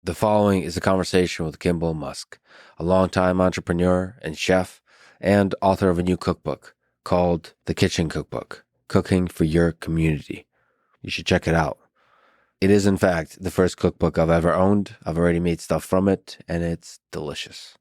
The following is a conversation with Kimbal Musk, a longtime entrepreneur and chef and author of a new cookbook called The Kitchen Cookbook, Cooking for Your Community. You should check it out. It is, in fact, the first cookbook I've ever owned. I've already made stuff from it, and it's delicious.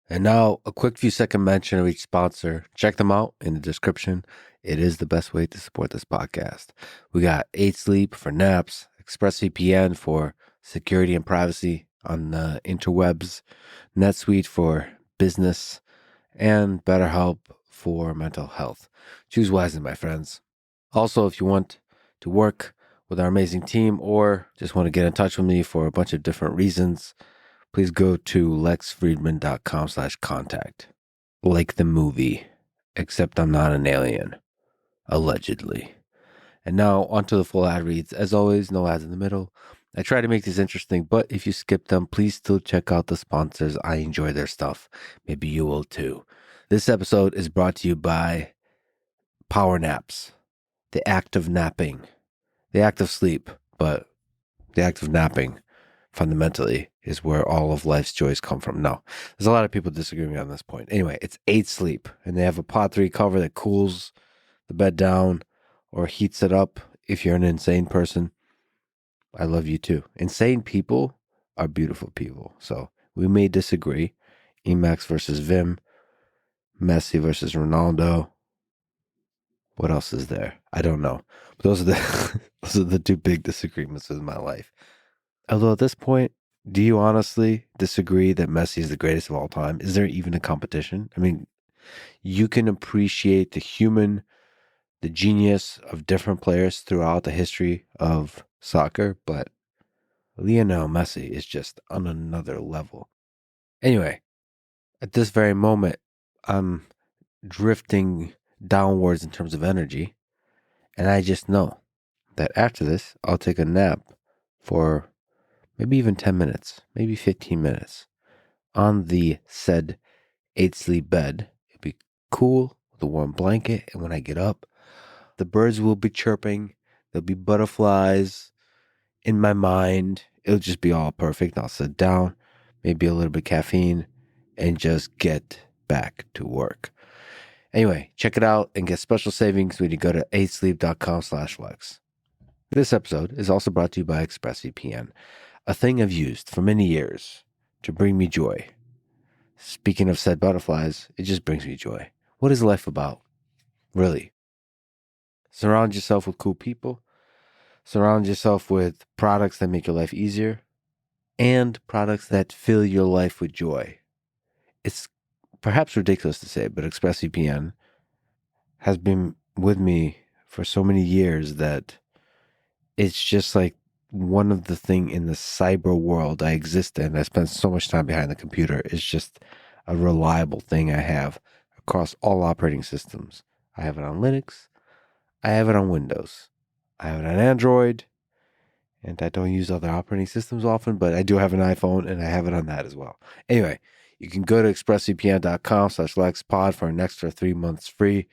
And now, a quick few-second mention of each sponsor. Check them out in the description. It is the best way to support this podcast. We got 8 Sleep for naps, ExpressVPN for security and privacy on the interwebs, NetSuite for business, and BetterHelp for mental health. Choose wisely, my friends. Also, if you want to work with our amazing team or just want to get in touch with me for a bunch of different reasons, please go to lexfriedman.com/contact. Like the movie, except I'm not an alien. Allegedly. And now onto the full ad reads. As always, no ads in the middle. I try to make these interesting, but if you skip them, please still check out the sponsors. I enjoy their stuff. Maybe you will too. This episode is brought to you by Power Naps, the act of napping, the act of sleep, but the act of napping fundamentally is where all of life's joys come from. No, there's a lot of people disagreeing on this point. Anyway, it's 8 Sleep, and they have a Pod 3 cover that cools the bed down or heats it up if you're an insane person. I love you too. Insane people are beautiful people. So we may disagree. Emacs versus Vim, Messi versus Ronaldo. What else is there? I don't know. But those are the two big disagreements in my life. Although at this point, do you honestly disagree that Messi is the greatest of all time? Is there even a competition? I mean, you can appreciate the genius of different players throughout the history of soccer, but Lionel Messi is just on another level. Anyway, at this very moment, I'm drifting downwards in terms of energy, and I just know that after this, I'll take a nap for maybe even 10 minutes, maybe 15 minutes on the said 8 Sleep bed. It'll be cool with a warm blanket, and when I get up, the birds will be chirping. There'll be butterflies in my mind. It'll just be all perfect. I'll sit down, maybe a little bit of caffeine, and just get back to work. Anyway, check it out and get special savings when you go to 8sleep.com/flex. This episode is also brought to you by ExpressVPN, a thing I've used for many years to bring me joy. Speaking of said butterflies, it just brings me joy. What is life about? Really? Surround yourself with cool people. Surround yourself with products that make your life easier and products that fill your life with joy. It's perhaps ridiculous to say, but ExpressVPN has been with me for so many years that it's just like one of the things in the cyber world I exist in. I spend so much time behind the computer. It's just a reliable thing I have across all operating systems. I have it on Linux. I have it on Windows. I have it on Android, and I don't use other operating systems often, but I do have an iPhone, and I have it on that as well. Anyway, you can go to expressvpn.com/LexPod for an extra 3 months free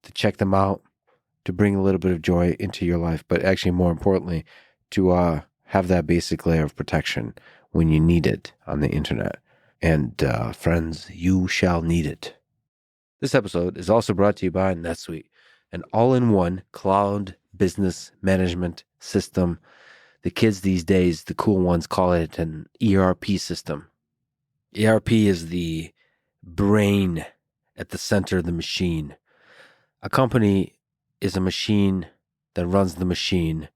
to check them out, to bring a little bit of joy into your life, but actually more importantly, to have that basic layer of protection when you need it on the internet. And friends, you shall need it. This episode is also brought to you by NetSuite, an all-in-one cloud business management system. The kids these days, the cool ones, call it an ERP system. ERP is the brain at the center of the machine. A company is a machine that runs the machine,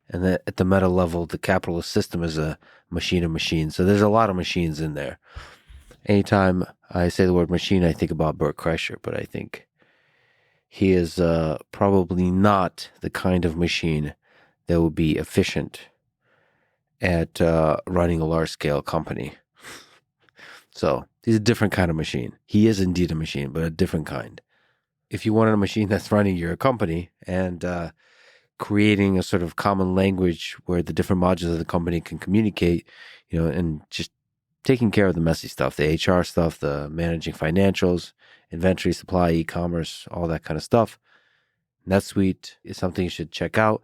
and that at the meta level, the capitalist system is a machine of machines. So there's a lot of machines in there. Anytime I say the word machine, I think about Bert Kreischer, but I think he is probably not the kind of machine that would be efficient at running a large-scale company. So he's a different kind of machine. He is indeed a machine, but a different kind. If you wanted a machine that's running your company and creating a sort of common language where the different modules of the company can communicate, and just taking care of the messy stuff, the HR stuff, the managing financials, inventory, supply, e-commerce, all that kind of stuff. NetSuite is something you should check out.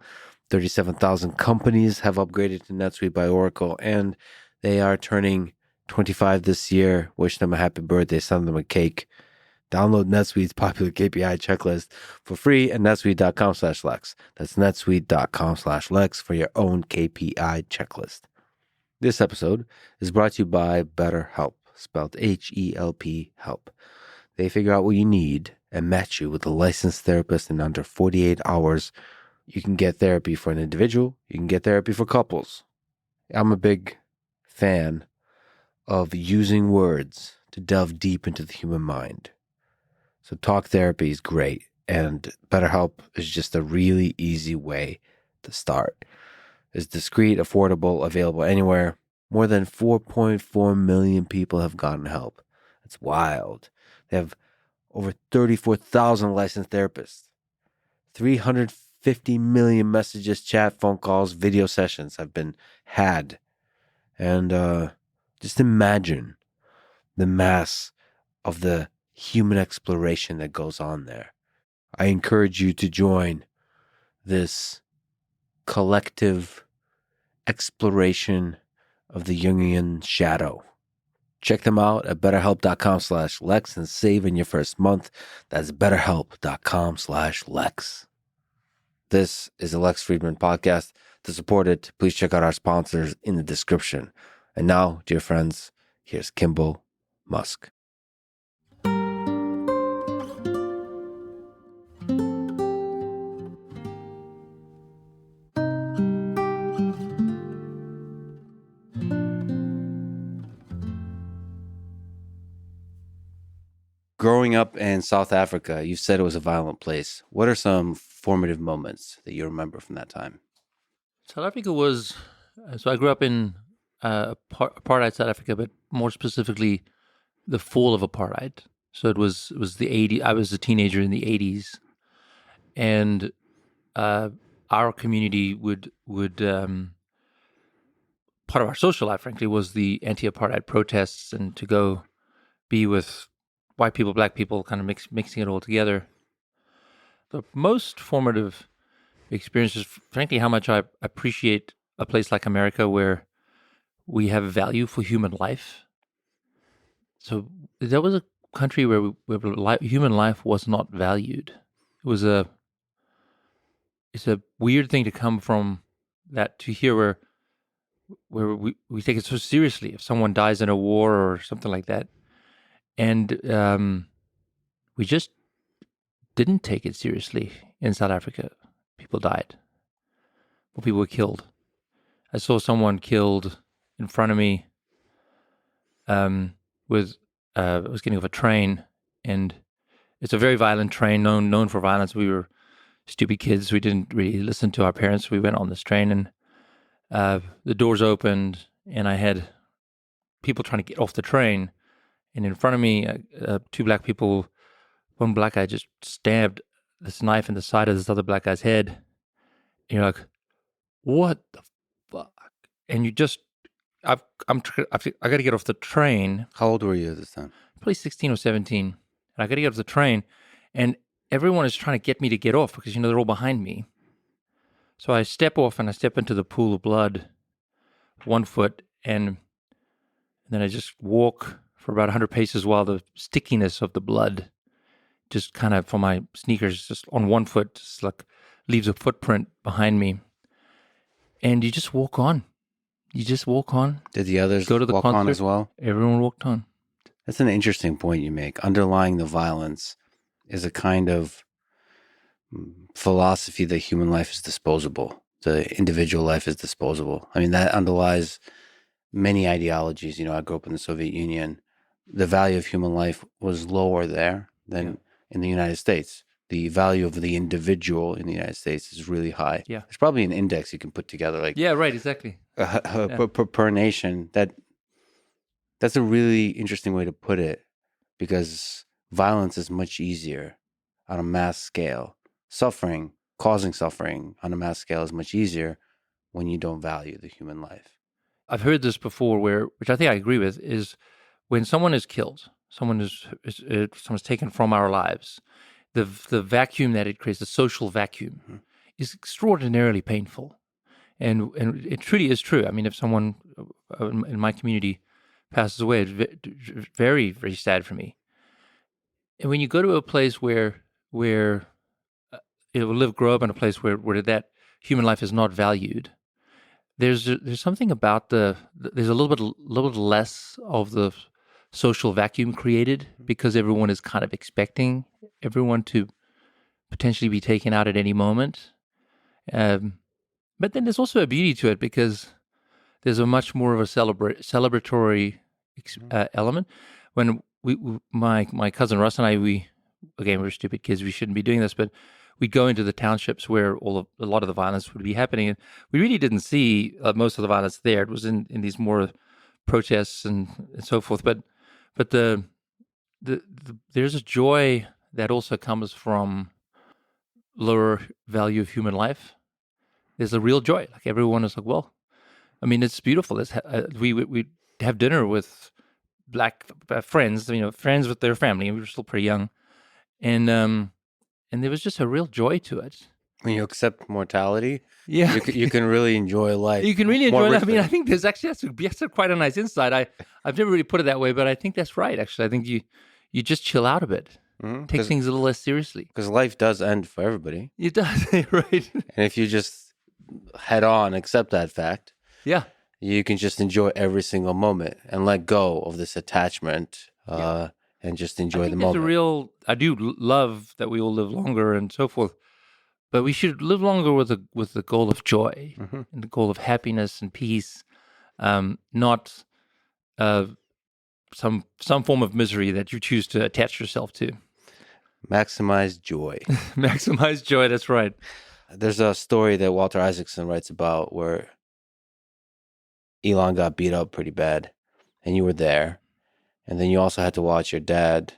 37,000 companies have upgraded to NetSuite by Oracle, and they are turning 25 this year. Wish them a happy birthday, send them a cake. Download NetSuite's popular KPI checklist for free at netsuite.com/Lex. That's netsuite.com/Lex for your own KPI checklist. This episode is brought to you by BetterHelp, spelled H-E-L-P, help. They figure out what you need and match you with a licensed therapist in under 48 hours. You can get therapy for an individual. You can get therapy for couples. I'm a big fan of using words to delve deep into the human mind. So talk therapy is great, and BetterHelp is just a really easy way to start. It's discreet, affordable, available anywhere. More than 4.4 million people have gotten help. That's wild. They have over 34,000 licensed therapists. 350 million messages, chat, phone calls, video sessions have been had. And just imagine the mass of the human exploration that goes on there. I encourage you to join this collective exploration of the Jungian shadow. Check them out at betterhelp.com/Lex and save in your first month. That's betterhelp.com/Lex. This is the Lex Friedman podcast. To support it, please check out our sponsors in the description. And now, dear friends, here's Kimbal, Musk. Growing up in South Africa, you said it was a violent place. What are some formative moments that you remember from that time? South Africa was, so I grew up in apartheid South Africa, but more specifically, the fall of apartheid. So it was the 80s. I was a teenager in the 80s, and our community would part of our social life, frankly, was the anti-apartheid protests and to go be with white people, black people, kind of mixing it all together. The most formative experience is, frankly, how much I appreciate a place like America where we have a value for human life. So there was a country where human life was not valued. It's a weird thing to come from that to here where we take it so seriously if someone dies in a war or something like that. And we just didn't take it seriously in South Africa. People died. Or people were killed. I saw someone killed in front of me I was getting off a train, and it's a very violent train, known for violence. We were stupid kids. We didn't really listen to our parents. We went on this train, and the doors opened, and I had people trying to get off the train. And in front of me, two black people, one black guy just stabbed this knife in the side of this other black guy's head. And you're like, what the fuck? And you just, I got to get off the train. How old were you at this time? Probably 16 or 17. And I got to get off the train, and everyone is trying to get me to get off because, they're all behind me. So I step off and I step into the pool of blood, 1 foot, and then I just walk for about 100 paces while the stickiness of the blood just kind of, from my sneakers, just on 1 foot, just like leaves a footprint behind me. And you just walk on. You just walk on. Did the others go to the walk concert on as well? Everyone walked on. That's an interesting point you make. Underlying the violence is a kind of philosophy that human life is disposable. The individual life is disposable. I mean, that underlies many ideologies. I grew up in the Soviet Union. The value of human life was lower there than in the United States. The value of the individual in the United States is really high. Yeah. There's probably an index you can put together, like yeah, right, exactly. Per nation. That's a really interesting way to put it, because violence is much easier on a mass scale. Causing suffering on a mass scale is much easier when you don't value the human life. I've heard this before, which I think I agree with, is when someone is killed, someone's taken from our lives, the vacuum that it creates, the social vacuum, is extraordinarily painful, and it truly is true. I mean, if someone in my community passes away, it's very, very sad for me. And when you go to a place where grow up in a place where that human life is not valued, there's something about there's a little bit less of the social vacuum created because everyone is kind of expecting everyone to potentially be taken out at any moment. But then there's also a beauty to it because there's a much more of a celebratory element. When my cousin Russ and I, we're stupid kids, we shouldn't be doing this, but we'd go into the townships where a lot of the violence would be happening, and we really didn't see most of the violence there. It was in these more protests and so forth. But there's a joy that also comes from lower value of human life. There's a real joy. Like everyone is like, well, I mean, it's beautiful. We have dinner with black friends, friends with their family, and we were still pretty young, and there was just a real joy to it. When you accept mortality, yeah, you can really enjoy life. You can really enjoy life. I mean, I think there's actually that's quite a nice insight. I've never really put it that way, but I think that's right. Actually, I think you just chill out a bit, take things a little less seriously, because life does end for everybody. It does, right? And if you just head on accept that fact, yeah, you can just enjoy every single moment and let go of this attachment and just enjoy the moment. I do love that we all live longer and so forth, but we should live longer with the goal of joy and the goal of happiness and peace, not some form of misery that you choose to attach yourself to. Maximize joy. Maximize joy, that's right. There's a story that Walter Isaacson writes about where Elon got beat up pretty bad, and you were there. And then you also had to watch your dad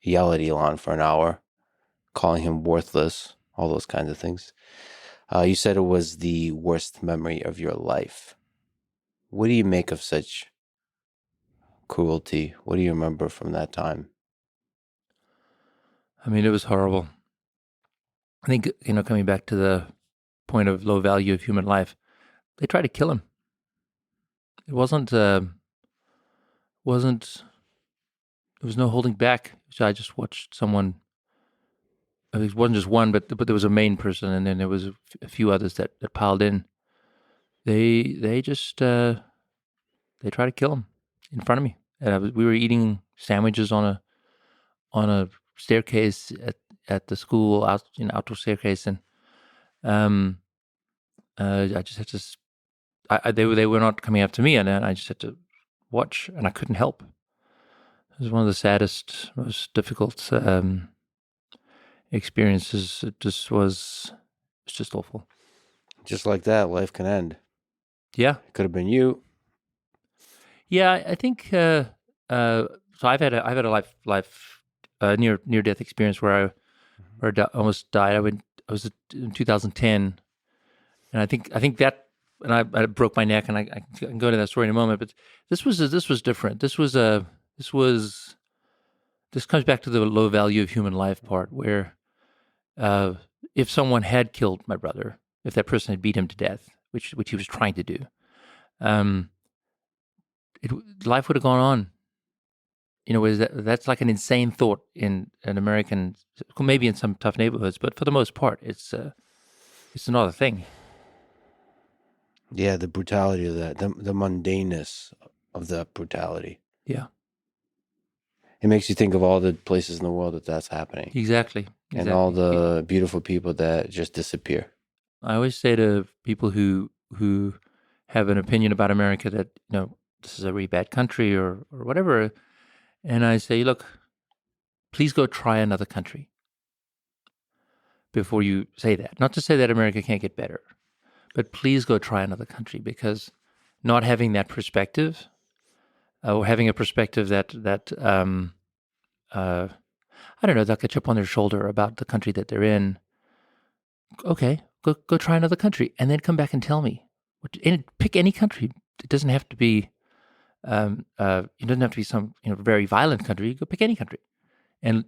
yell at Elon for an hour, calling him worthless, all those kinds of things. You said it was the worst memory of your life. What do you make of such cruelty? What do you remember from that time? I mean, it was horrible. I think, coming back to the point of low value of human life, they tried to kill him. It wasn't, there was no holding back. So I just watched someone, it wasn't just one, but there was a main person, and then there was a few others that piled in. They just, they tried to kill him in front of me. And we were eating sandwiches on a staircase at the school, outdoor staircase, and I just had to. They were not coming after me, and I just had to watch, and I couldn't help. It was one of the saddest, most difficult experiences. It's just awful. Just like that, life can end. Yeah, it could have been you. Yeah, I think. So I've had a life near death experience where I almost died. I was in 2010, and I think that, and I broke my neck, and I can go to that story in a moment. But this was different. This comes back to the low value of human life part, where if someone had killed my brother, if that person had beat him to death, which he was trying to do, life would have gone on. That's like an insane thought in an American, maybe in some tough neighborhoods, but for the most part, it's not a thing. Yeah, the brutality of that, the mundaneness of that brutality. Yeah. It makes you think of all the places in the world that's happening. Exactly. And all the beautiful people that just disappear. I always say to people who have an opinion about America that, this is a really bad country or whatever, and I say, look, please go try another country before you say that. Not to say that America can't get better, but please go try another country, because not having that perspective, or having a perspective that I don't know, they'll get a chip on their shoulder about the country that they're in. Okay, go try another country, and then come back and tell me. And pick any country. It doesn't have to be. It doesn't have to be some very violent country. You go pick any country, and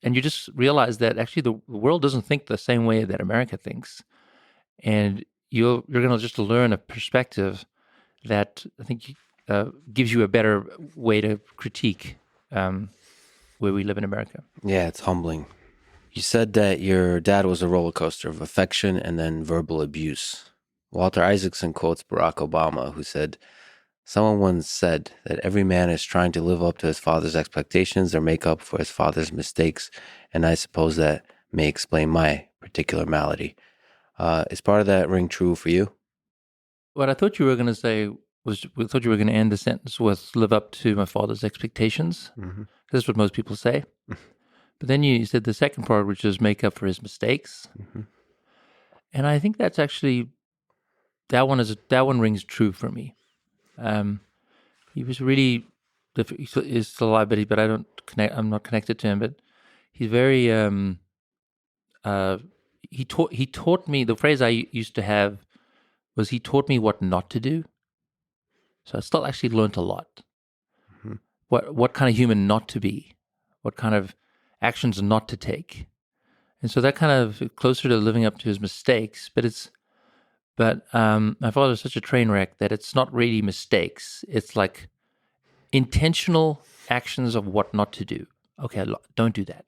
you just realize that actually the world doesn't think the same way that America thinks, and you're going to just learn a perspective that I think gives you a better way to critique where we live in America. Yeah, it's humbling. You said that your dad was a roller coaster of affection and then verbal abuse. Walter Isaacson quotes Barack Obama, who said, "Someone once said that every man is trying to live up to his father's expectations or make up for his father's mistakes, and I suppose that may explain my particular malady." Is part of that ring true for you? What I thought you were going to say was, I thought you were going to end the sentence with "live up to my father's expectations." Mm-hmm. That's what most people say. But then you said the second part, which is make up for his mistakes. Mm-hmm. And I think that's actually, that one rings true for me. He was really, he's still alive, but I'm not connected to him, but he's very, he taught me, the phrase I used to have was, he taught me what not to do. So I still actually learned a lot. Mm-hmm. What kind of human not to be, what kind of actions not to take. And so that kind of closer to living up to his mistakes, but my father's such a train wreck that it's not really mistakes. It's like intentional actions of what not to do. Okay, don't do that.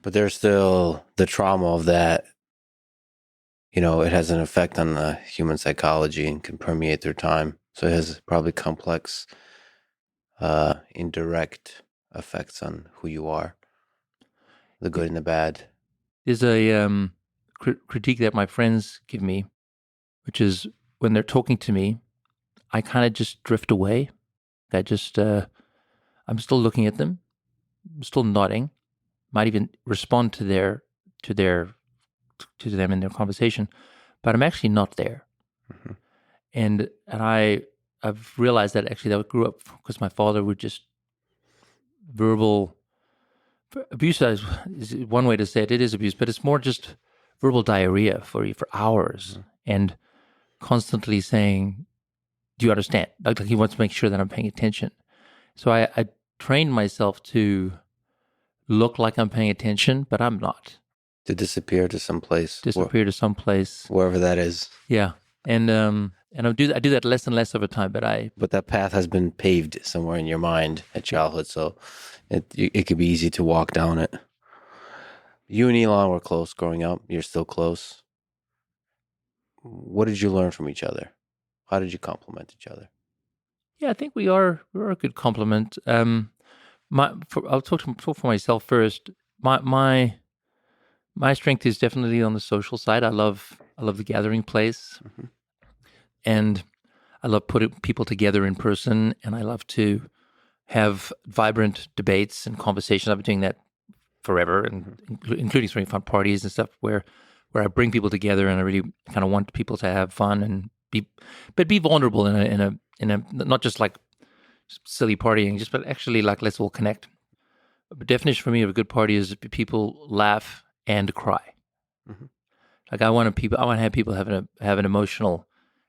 But there's still the trauma of that. You know, it has an effect on the human psychology and can permeate through time. So it has probably complex, indirect effects on who you are, the good and the bad. There's a critique that my friends give me, which is when they're talking to me, I kind of just drift away. I just, I'm still looking at them, I'm still nodding, might even respond to them in their conversation, but I'm actually not there. Mm-hmm. And I've realized that actually that grew up because my father would just verbal abuse is one way to say it. It is abuse, but it's more just verbal diarrhea for you for hours, Mm-hmm. and constantly saying, "Do you understand?" Like he wants to make sure that I'm paying attention. So I trained myself to look like I'm paying attention, but I'm not. To disappear to some place, Disappear to some place. wherever that is. Yeah, and I do that less and less over time. But that path has been paved somewhere in your mind at childhood, so it could be easy to walk down it. You and Elon were close growing up. You're still close. What did you learn from each other? How did you complement each other? Yeah, I think we're a good complement. I'll talk for myself first. My strength is definitely on the social side. I love the gathering place, Mm-hmm. and I love putting people together in person, and I love to have vibrant debates and conversations. I've been doing that forever, and including throwing fun parties and stuff where I bring people together, and I really kind of want people to have fun and be vulnerable in a not just like silly partying, but actually like let's all connect. The definition for me of a good party is people laugh and cry. Mm-hmm. Like I want to have people have an emotional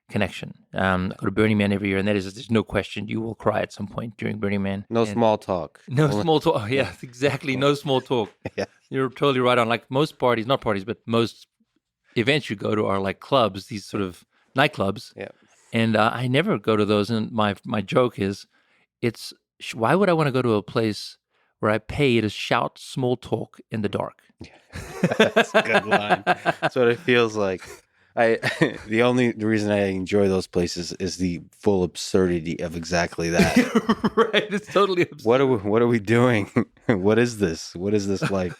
connection. I go to Burning Man every year, and there's no question you will cry at some point during Burning Man. No And small talk. no small talk. Oh, yeah, exactly. No small talk. Yeah. You're totally right on. Like most parties, not parties, but most events you go to are like clubs, these sort of nightclubs. Yeah. And I never go to those. And my joke is, why would I want to go to a place where I pay to shout small talk in the dark? That's a good line. That's what it feels like. The reason I enjoy those places is the full absurdity of exactly that. Right, it's totally absurd. What are we doing? What is this? What is this like?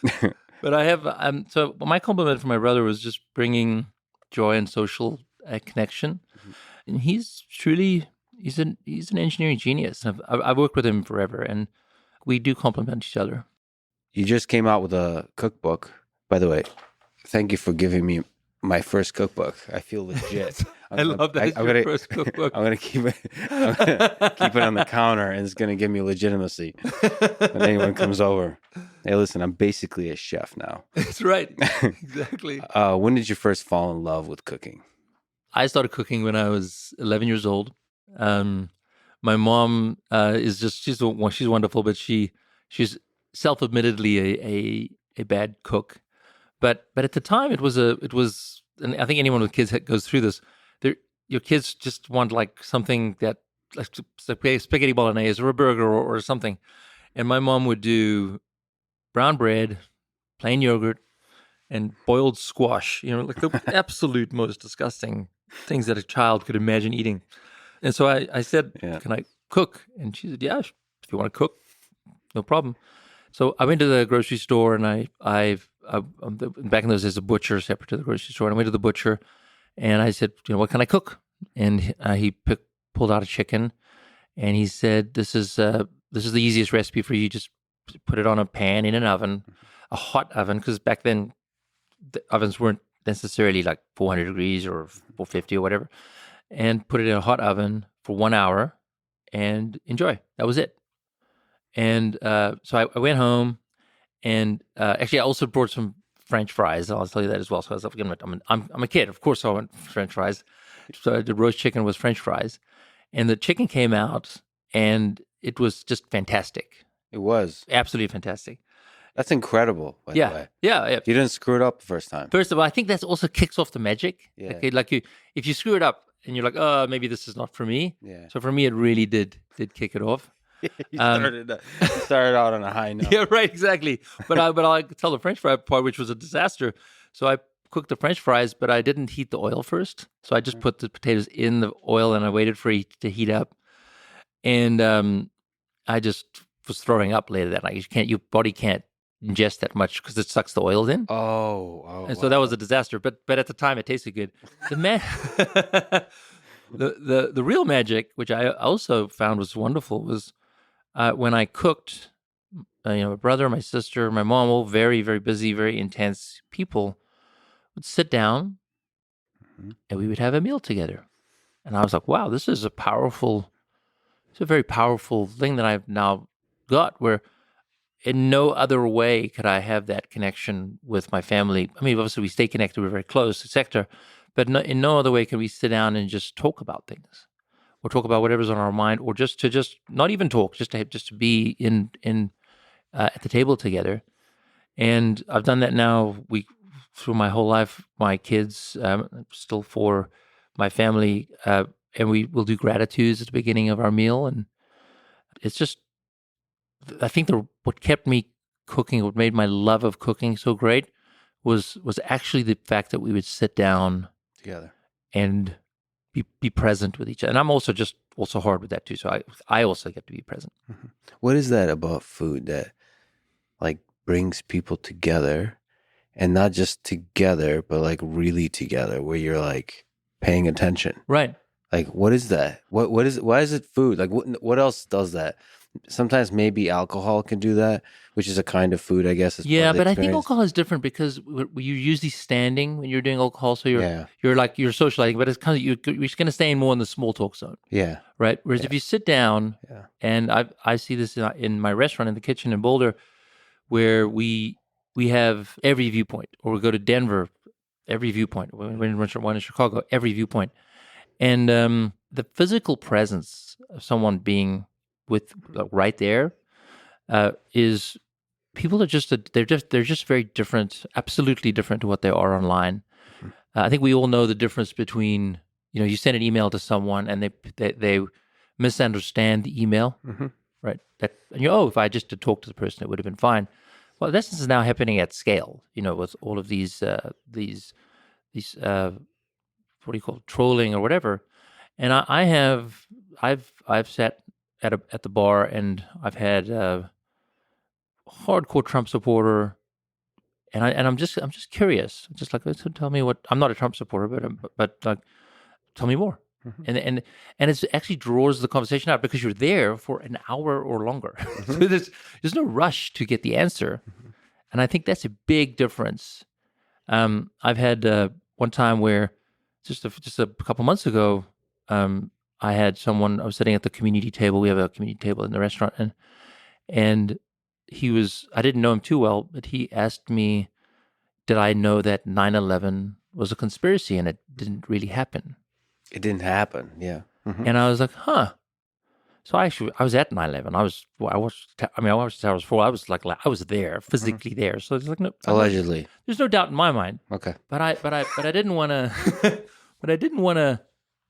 But I have so my compliment for my brother was just bringing joy and social connection, and he's an engineering genius. I've worked with him forever, and we do complement each other. You just came out with a cookbook, by the way. Thank you for giving me my first cookbook. I feel legit. I love that. I'm your first cookbook. I'm gonna keep it. I'm gonna keep it on the counter, and it's gonna give me legitimacy when anyone comes over. Hey, listen, I'm basically a chef now. That's right. Exactly. When did you first fall in love with cooking? I started cooking when I was 11 years old. My mom she's wonderful, but she's self-admittedly a bad cook. but at the time it was and I think anyone with kids goes through this. Your kids just want like something that like spaghetti bolognese or a burger or something. And my mom would do brown bread, plain yogurt, and boiled squash. Like the absolute most disgusting things that a child could imagine eating. And so I said, Yeah. "Can I cook?" And she said, "Yeah, if you want to cook, no problem." So I went to the grocery store, and back in those days, a butcher separate to the grocery store. And I went to the butcher, and I said, "What can I cook?" And he pulled out a chicken, and he said, "This is the easiest recipe for you. Just put it on a pan in an oven, a hot oven, because back then the ovens weren't necessarily like 400 degrees or 450 or whatever, and put it in a hot oven for 1 hour, and enjoy." That was it. And so I went home, and actually I also brought some French fries. I'll tell you that as well. So I was like, I'm a kid, of course. I want French fries. So the roast chicken was French fries, and the chicken came out, and it was just fantastic. It was Absolutely fantastic. That's incredible. By the way, Yeah. you didn't screw it up the first time. First of all, I think that also kicks off the magic. Yeah. Okay, like if you screw it up and you're like, oh, maybe this is not for me. Yeah. So for me, it really did kick it off. You started out on a high note. Yeah, right, exactly. But I could tell the French fry part, which was a disaster. So I cooked the French fries, but I didn't heat the oil first. So I just put the potatoes in the oil and I waited for it to heat up. And I just was throwing up later that night. Your body can't ingest that much because it sucks the oils in. Oh, and so that was a disaster. But at the time, it tasted good. The real magic, which I also found was wonderful, was when I cooked. My brother, my sister, my mom, all very, very busy, very intense people, would sit down and we would have a meal together. And I was like, wow, it's a very powerful thing that I've now got, where in no other way could I have that connection with my family. I mean, obviously we stay connected, we're very close, etc. But in no other way can we sit down and just talk about things, or talk about whatever's on our mind, or just not even talk, just to be in at the table together. And I've done that now through my whole life. My kids, still for my family, and we will do gratitudes at the beginning of our meal. And it's just, I think what kept me cooking, what made my love of cooking so great, was actually the fact that we would sit down together and be present with each other. And I'm also hard with that too. So I also get to be present. Mm-hmm. What is that about food that like brings people together, and not just together, but like really together, where you're like paying attention? Right. Like, what is that? What is it? Why is it food? Like, what else does that? Sometimes maybe alcohol can do that, which is a kind of food, I guess. Yeah, but I think alcohol is different because you usually standing when you're doing alcohol, so you're socializing, but it's kind of you're just going to stay more in the small talk zone. Yeah. Right. Whereas if you sit down, and I see this in my restaurant in the kitchen in Boulder, where we have every viewpoint, or we go to Denver, every viewpoint. When we're in Chicago, every viewpoint, and the physical presence of someone being right there is, people are they're just very different, absolutely different to what they are online. I think we all know the difference between, you send an email to someone and they misunderstand the email, right? And if I just had talked to the person, it would have been fine. Well, this is now happening at scale, with all of these what do you call it, trolling or whatever. And I've sat at the bar, and I've had a hardcore Trump supporter, and I'm just curious, just like, so tell me what. I'm not a Trump supporter, but like, tell me more. And it actually draws the conversation out because you're there for an hour or longer. So there's no rush to get the answer, and I think that's a big difference. I've had one time where just a couple months ago, I had someone. I was sitting at the community table. We have a community table in the restaurant, and he was. I didn't know him too well, but he asked me, "Did I know that 9/11 was a conspiracy and it didn't really happen?" It didn't happen. Yeah. And I was like, "Huh." So I was at 9/11. I watched Towers Fall. I was there, physically there. So it's like, no, Allegedly. there's no doubt in my mind. Okay. But I didn't want to, but I didn't want to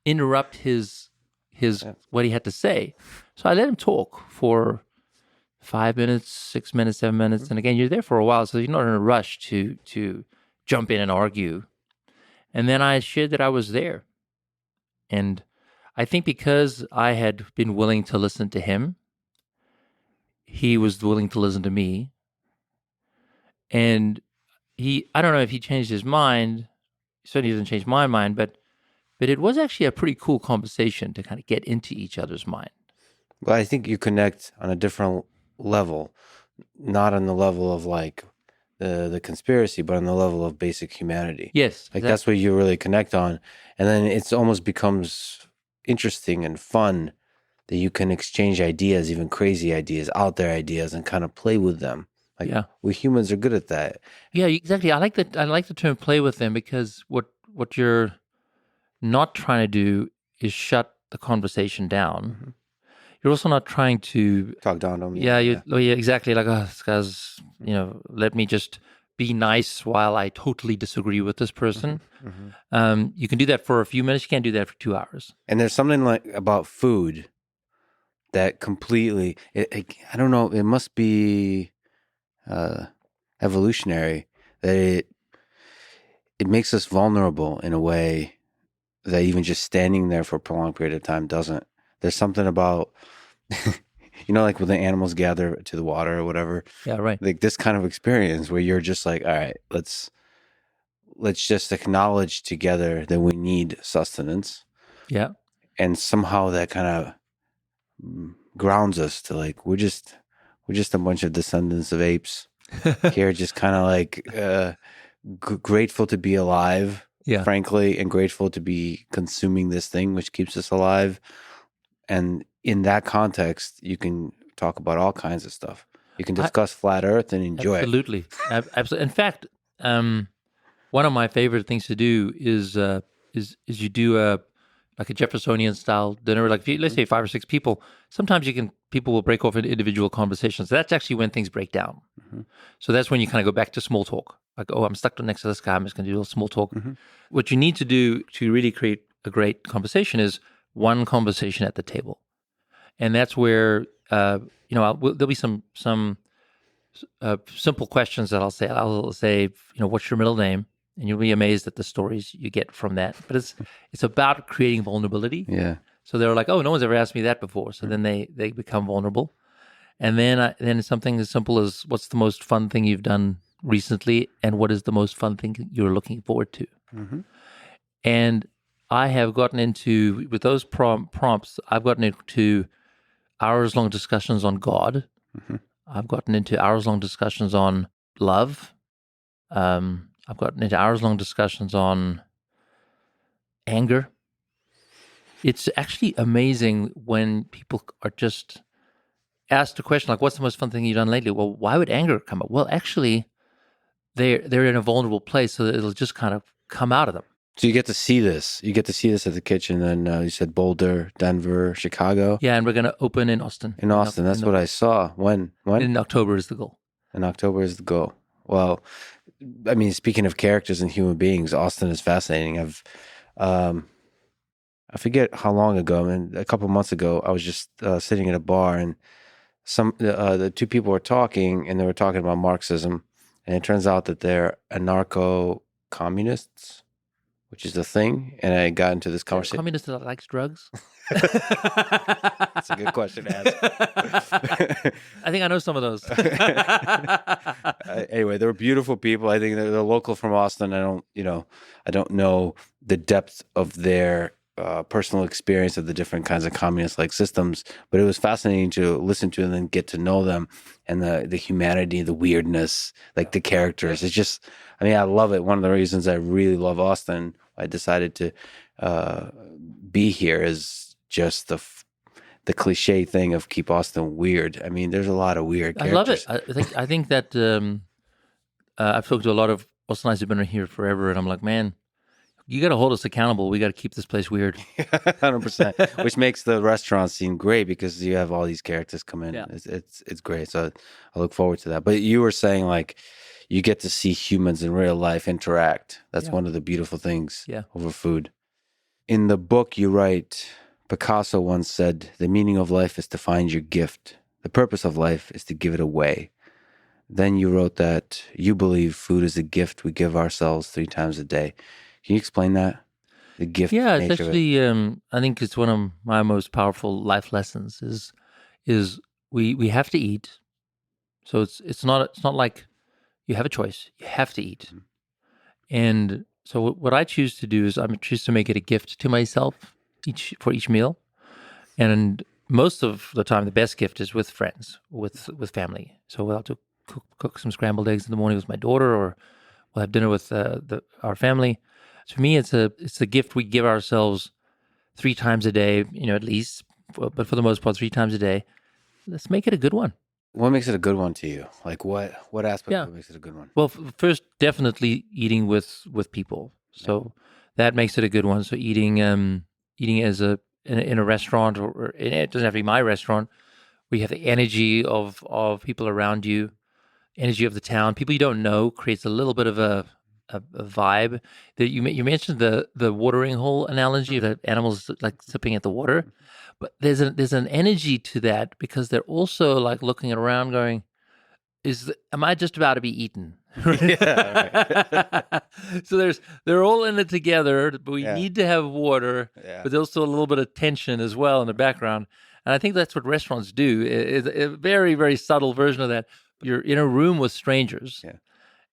interrupt his what he had to say. So I let him talk for 5 minutes, 6 minutes, 7 minutes. And again, you're there for a while, so you're not in a rush to jump in and argue. And then I shared that I was there. And I think because I had been willing to listen to him, he was willing to listen to me. And I don't know if he changed his mind. He certainly doesn't change my mind, but it was actually a pretty cool conversation to kind of get into each other's mind. Well, I think you connect on a different level, not on the level of like the conspiracy, but on the level of basic humanity. Yes. Like that's what you really connect on. And then it's almost becomes interesting and fun that you can exchange ideas, even crazy ideas, out there ideas, and kind of play with them. Like we humans are good at that. Yeah, exactly. I like the term play with them, because what you're not trying to do is shut the conversation down. Mm-hmm. You're also not trying to talk down to them. Yeah, exactly. Like, this guy's, let me just be nice while I totally disagree with this person. Mm-hmm. You can do that for a few minutes. You can't do that for 2 hours. And there's something like about food that completely, I don't know, it must be evolutionary, that it makes us vulnerable in a way that even just standing there for a prolonged period of time doesn't. There's something about, like when the animals gather to the water or whatever. Yeah, right. Like this kind of experience where you're just like, all right, let's just acknowledge together that we need sustenance. Yeah. And somehow that kind of grounds us to like, we're just a bunch of descendants of apes here, just kind of like grateful to be alive. Yeah. Frankly, and grateful to be consuming this thing which keeps us alive. And in that context, you can talk about all kinds of stuff. You can discuss flat Earth and enjoy it. Absolutely. In fact, one of my favorite things to do is you do a Jeffersonian style dinner. Like, let's say 5 or 6 people. Sometimes people will break off into individual conversations. That's actually when things break down. Mm-hmm. So that's when you kind of go back to small talk. Like, oh, I'm stuck next to this guy. I'm just going to do a little small talk. Mm-hmm. What you need to do to really create a great conversation is one conversation at the table. And that's where, there'll be some simple questions that I'll say. I'll say, what's your middle name? And you'll be amazed at the stories you get from that. But it's about creating vulnerability. Yeah. So they're like, oh, no one's ever asked me that before. So then they become vulnerable. And then something as simple as, what's the most fun thing you've done recently, and what is the most fun thing you're looking forward to? Mm-hmm. And I have gotten into, with those prompts, I've gotten into hours-long discussions on God. Mm-hmm. I've gotten into hours-long discussions on love. I've gotten into hours-long discussions on anger. It's actually amazing when people are just asked a question like, what's the most fun thing you've done lately? Well, why would anger come up? Well, actually, they're in a vulnerable place, so that it'll just kind of come out of them. So you get to see this. You get to see this at the kitchen. And you said Boulder, Denver, Chicago. Yeah, and we're going to open in Austin. In Austin, that's what I saw. When? In October is the goal. In October is the goal. Well, I mean, speaking of characters and human beings, Austin is fascinating. I forget how long ago. I mean, a couple of months ago, I was just sitting at a bar, and the 2 people were talking, and they were talking about Marxism, and it turns out that they're anarcho-communists, which is the thing. And I got into this conversation. Communist that likes drugs? That's a good question to ask. I think I know some of those. Anyway, they were beautiful people. I think they're local from Austin. I don't know the depth of their personal experience of the different kinds of communist-like systems, but it was fascinating to listen to and then get to know them, and the humanity, the weirdness, like the characters. It's just, I love it. One of the reasons I really love Austin, I decided to be here, is just the cliche thing of keep Austin weird. I mean, there's a lot of weird characters. I love it. I think that I've talked to a lot of Austinites who've been here forever, and I'm like, man, you got to hold us accountable. We got to keep this place weird. 100%. Which makes the restaurant seem great because you have all these characters come in. Yeah. It's great. So I look forward to that. But you were saying like you get to see humans in real life interact. That's Yeah. one of the beautiful things Yeah. over food. In the book you write, Picasso once said, "The meaning of life is to find your gift. The purpose of life is to give it away." Then you wrote that you believe food is a gift we give ourselves 3 times a day. Can you explain that? The gift Yeah, it's nature of it. actually I think it's one of my most powerful life lessons is we have to eat. So it's not like you have a choice. You have to eat. And so what I choose to do is I choose to make it a gift to myself for each meal. And most of the time, the best gift is with friends, with family. So we'll have to cook some scrambled eggs in the morning with my daughter, or we'll have dinner with our family. To me, it's a gift we give ourselves 3 times a day, at least, but for the most part, 3 times a day. Let's make it a good one. What makes it a good one to you? Like what aspect Yeah. of it makes it a good one? Well, first, definitely eating with people. So that makes it a good one. So eating as in a restaurant, or it doesn't have to be my restaurant. Where you have the energy of people around you, energy of the town, people you don't know, creates a little bit of a vibe. That you mentioned the watering hole analogy, that animals like sipping at the water, but there's an energy to that because they're also like looking around, going, am I just about to be eaten? Yeah, right. So they're all in it together, but we Yeah. need to have water, Yeah. but there's also a little bit of tension as well in the background. And I think that's what restaurants do. It's a very, very subtle version of that. You're in a room with strangers. Yeah.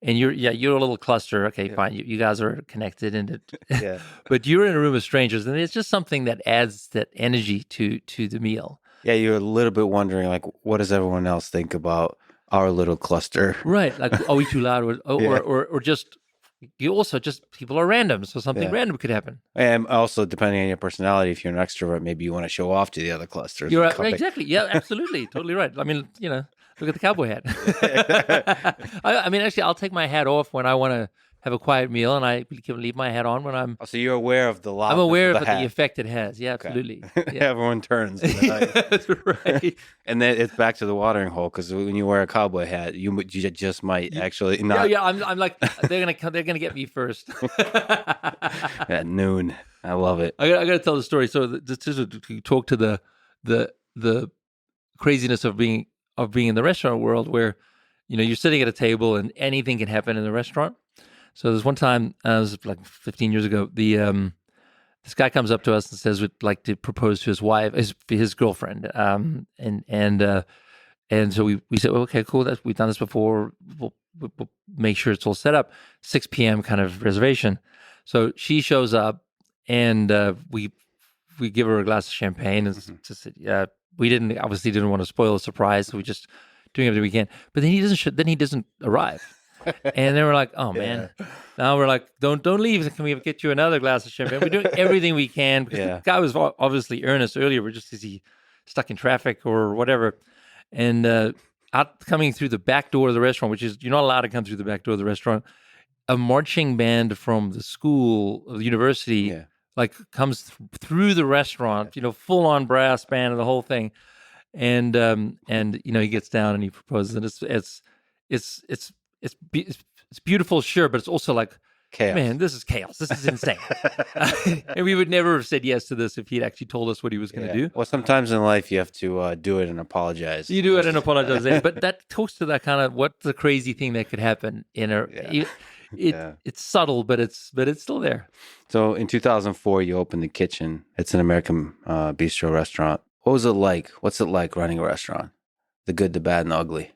And you're a little cluster. Okay, fine. You guys are connected in it. Yeah. But you're in a room with strangers, and it's just something that adds that energy to the meal. Yeah, you're a little bit wondering like what does everyone else think about our little cluster? Right. Like, are we too loud? Yeah. Or just, you also just, people are random. So something Yeah. random could happen. And also depending on your personality, if you're an exextrovert, maybe you want to show off to the other clusters. You're right. Exactly. Yeah, absolutely. Totally right. I mean, look at the cowboy hat. I mean, actually, I'll take my hat off when I want to have a quiet meal, and I can leave my hat on when I'm. Oh, so you're aware of the loudness I'm aware of of the effect it has. Yeah, Okay. absolutely. Yeah. Everyone turns. in the night. That's right. And then it's back to the watering hole because when you wear a cowboy hat, you just might actually not Yeah. I'm like, they're gonna get me first. at noon. I love it. I got to tell the story. So this is to talk to the craziness of being in the restaurant world, where you're sitting at a table and anything can happen in the restaurant. So there's one time, it was like 15 years ago, this guy comes up to us and says we'd like to propose to his wife, his girlfriend, and so we said, well, okay, cool, we've done this before. We'll make sure it's all set up. 6 p.m. kind of reservation. So she shows up, and we give her a glass of champagne, and just we obviously didn't want to spoil the surprise, so we just doing everything we can. But then he doesn't arrive. And then we're like, oh man. Now we're like, don't leave. Can we get you another glass of champagne? We're doing everything we can. Because the guy was obviously earnest earlier. We're just, is he stuck in traffic or whatever? And out coming through the back door of the restaurant, which is, you're not allowed to come through the back door of the restaurant, a marching band from the school, the university, like comes through the restaurant, full on brass band and the whole thing. And he gets down and he proposes, and it's beautiful, sure, but it's also like, Chaos. man, this is chaos. This is insane. And we would never have said yes to this if he'd actually told us what he was going to do. Well, sometimes in life you have to do it and apologize. You do it and apologize, but that talks to that kind of what's the crazy thing that could happen in a. It's subtle, but it's still there. So in 2004, you opened the kitchen. It's an American bistro restaurant. What was it like? What's it like running a restaurant? The good, the bad, and the ugly.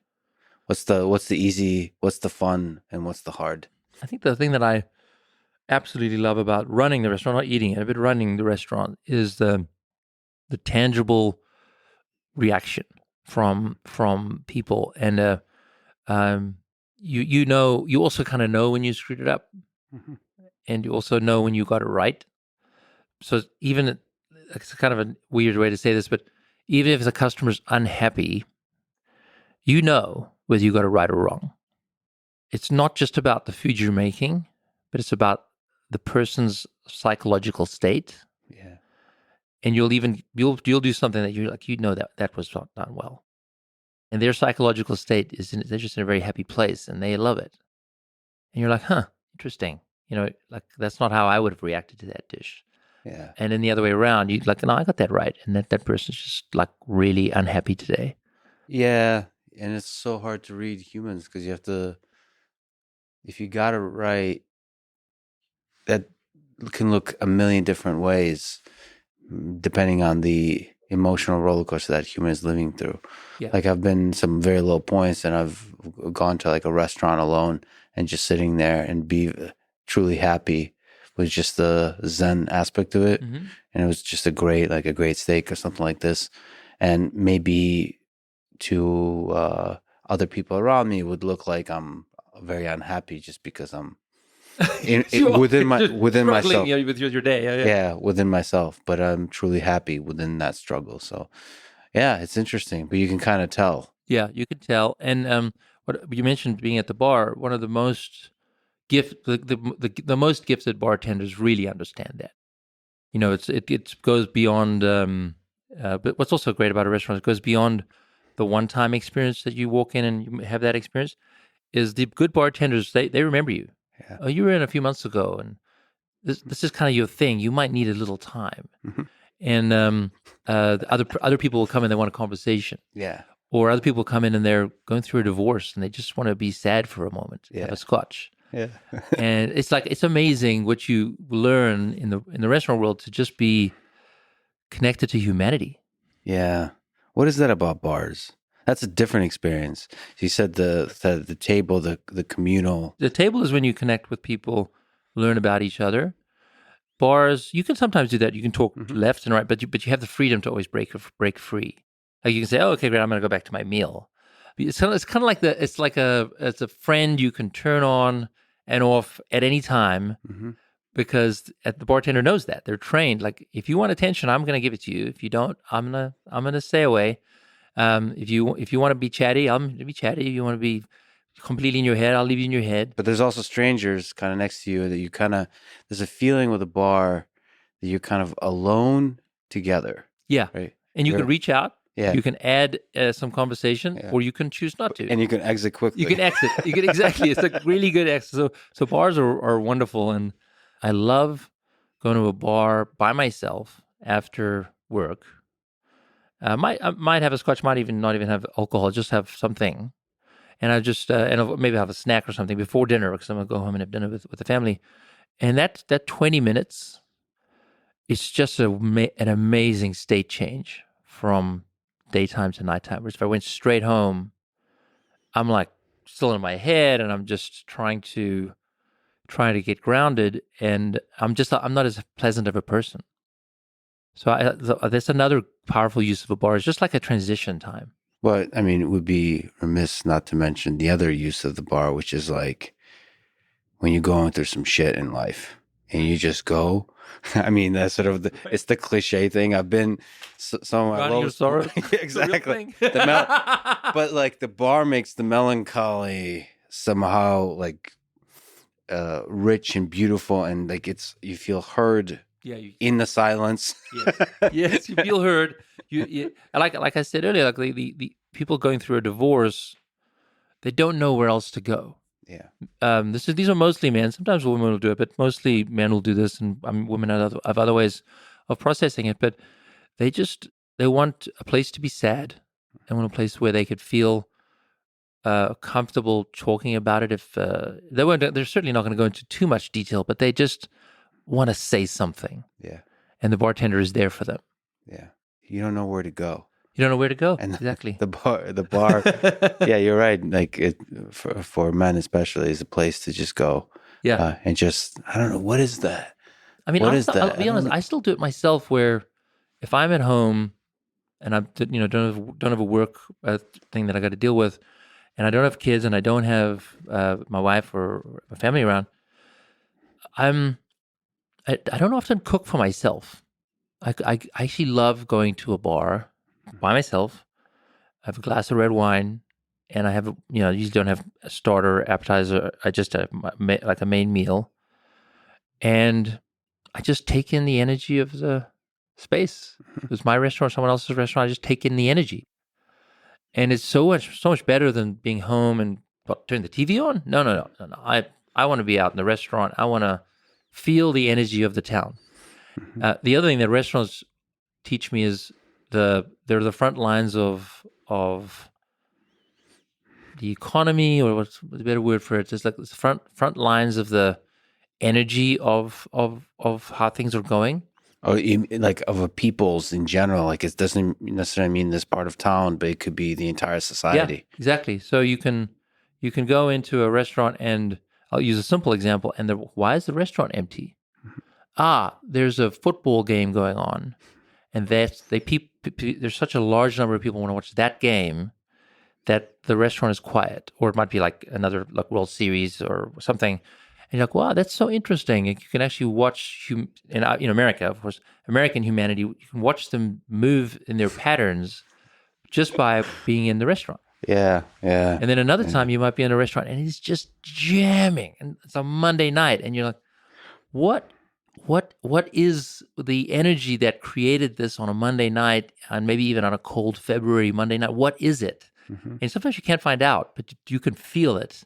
What's the easy? What's the fun? And what's the hard? I think the thing that I absolutely love about running the restaurant, not eating it, but running the restaurant, is the tangible reaction from people, and you also kind of know when you screwed it up, and you also know when you got it right. So even, it's kind of a weird way to say this, but even if the customer's unhappy, you know whether you got it right or wrong. It's not just about the food you're making, but it's about the person's psychological state, Yeah. and you'll do something that you're like, that was not done well, and their psychological state they're just in a very happy place and they love it, and you're like, huh, interesting. Like that's not how I would have reacted to that dish. Yeah. And then the other way around, you like, no, I got that right, and that person's just like really unhappy today. Yeah. And it's so hard to read humans because you have to, if you got it right, that can look a million different ways depending on the emotional roller coaster that human is living through. Yeah. Like I've been some very low points and I've gone to like a restaurant alone and just sitting there and be truly happy with just the Zen aspect of it. Mm-hmm. And it was just a great steak or something like this. And maybe to other people around me would look like I'm very unhappy just because I'm within myself. With your day. Yeah, within myself, but I'm truly happy within that struggle. So, yeah, it's interesting, but you can kind of tell. Yeah, you can tell. And what you mentioned being at the bar, one of the most the most gifted bartenders really understand that. It goes beyond. But what's also great about a restaurant, it goes beyond the one-time experience that you walk in and you have that experience. Is the good bartenders, they remember you. Yeah. Oh, you were in a few months ago, and this is kind of your thing. You might need a little time, Mhm. and other people will come in. They want a conversation, Yeah, or other people come in and they're going through a divorce and they just want to be sad for a moment, have Yeah. a scotch. yeah, And it's amazing what you learn in the restaurant world to just be connected to humanity. yeah. What is that about bars? That's a different experience. You said the table, the communal. The table is when you connect with people, learn about each other. Bars, you can sometimes do that. You can talk Mhm. left and right, but you have the freedom to always break free. Like you can say, "Oh, okay, great, I'm going to go back to my meal." It's kind of like it's a friend you can turn on and off at any time, Mhm. because the bartender knows that they're trained. Like, if you want attention, I'm going to give it to you. If you don't, I'm gonna stay away. If you want to be chatty, I'm going to be chatty. If you want to be completely in your head, I'll leave you in your head. But there's also strangers kind of next to you that you kind of, there's a feeling with a bar that you're kind of alone together, Yeah, right? and you can reach out. Yeah. You can add some conversation, Yeah. or you can choose not to. And you can exit quickly. You can exit. You can exactly. It's a really good exit. So bars are wonderful, and I love going to a bar by myself after work. I might have a scotch, might even not even have alcohol, just have something, and I just and I'll maybe have a snack or something before dinner, because I'm gonna go home and have dinner with the family. And that 20 minutes, it's just an amazing state change from daytime to nighttime. Whereas if I went straight home, I'm like still in my head, and I'm just trying to get grounded, and I'm not as pleasant of a person. So that's another powerful use of a bar. It's just like a transition time. But I mean, it would be remiss not to mention the other use of the bar, which is like when you're going through some shit in life and you just go. I mean, that's sort of it's the cliche thing. I've been some of my Drowning your lowest sorrow. exactly. But like the bar makes the melancholy somehow like rich and beautiful, and like you feel heard. Yeah, in the silence. Yes, yes, you feel heard. Like I said earlier, like the people going through a divorce, they don't know where else to go. Yeah. These are mostly men. Sometimes women will do it, but mostly men will do this, and women have other ways of processing it. But they want a place to be sad. They want a place where they could feel comfortable talking about it. If they're certainly not going to go into too much detail, but they just want to say something. Yeah. And the bartender is there for them. Yeah. You don't know where to go. You don't know where to go. And exactly. The bar. Yeah, you're right. Like for men especially, is a place to just go. Yeah. And just, I don't know, what is that? I mean, I'll be honest. I still do it myself. Where if I'm at home and I don't have a work thing that I got to deal with, and I don't have kids, and I don't have my wife or my family around, I don't often cook for myself. I actually love going to a bar by myself. I have a glass of red wine, and I have usually don't have a starter, appetizer. I just have like a main meal, and I just take in the energy of the space. It was my restaurant, someone else's restaurant. I just take in the energy, and it's so much better than being home and turn the TV on. No. I want to be out in the restaurant. I want to feel the energy of the town. The other thing that restaurants teach me is they're the front lines of the economy, or what's the better word for it? It's like the front lines of the energy of how things are going. Or like of a people's in general, like it doesn't necessarily mean this part of town, but it could be the entire society. Yeah, exactly. So you can go into a restaurant, and I'll use a simple example. And why is the restaurant empty? There's a football game going on, and there's such a large number of people want to watch that game that the restaurant is quiet. Or it might be like another like World Series or something. And you're like, wow, that's so interesting. You can actually watch, in America, of course, American humanity, you can watch them move in their patterns just by being in the restaurant. Yeah. And then another time you might be in a restaurant and it's just jamming, and it's a Monday night, and you're like, what is the energy that created this on a Monday night, and maybe even on a cold February Monday night? What is it? And sometimes you can't find out, but you can feel it.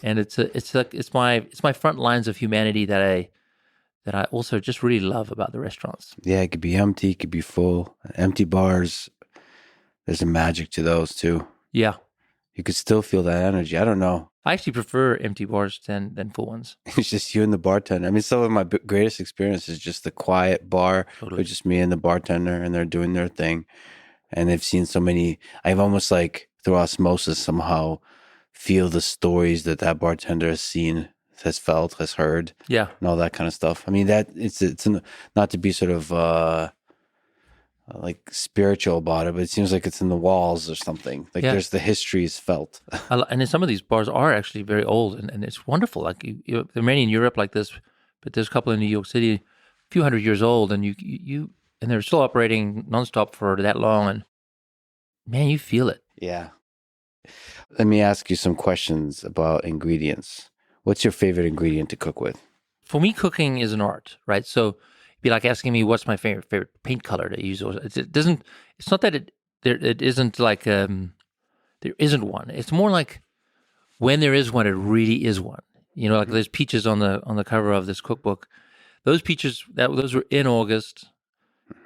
And it's my front lines of humanity that I also just really love about the restaurants. Yeah, it could be empty, it could be full. Empty bars, there's a magic to those too. Yeah. You could still feel that energy. I don't know. I actually prefer empty bars than full ones. It's just you and the bartender. I mean, some of my greatest experience is just the quiet bar with just me and the bartender, and they're doing their thing. And I've seen so many, I've almost like through osmosis somehow feel the stories that bartender has seen, has felt, has heard, yeah, and all that kind of stuff. I mean, that it's not to be sort of like spiritual about it, but it seems like it's in the walls or something. Like there's the history is felt. And then some of these bars are actually very old, and it's wonderful. Like there are many in Europe like this, but there's a couple in New York City, a few hundred years old, and and they're still operating nonstop for that long, and man, you feel it. Yeah. Let me ask you some questions about ingredients. What's your favorite ingredient to cook with? For me, cooking is an art, right? So it'd be like asking me what's my favorite paint color to use. It's not that it isn't like there isn't one. It's more like when there is one, it really is one. Like there's peaches on the cover of this cookbook. Those peaches, those were in August,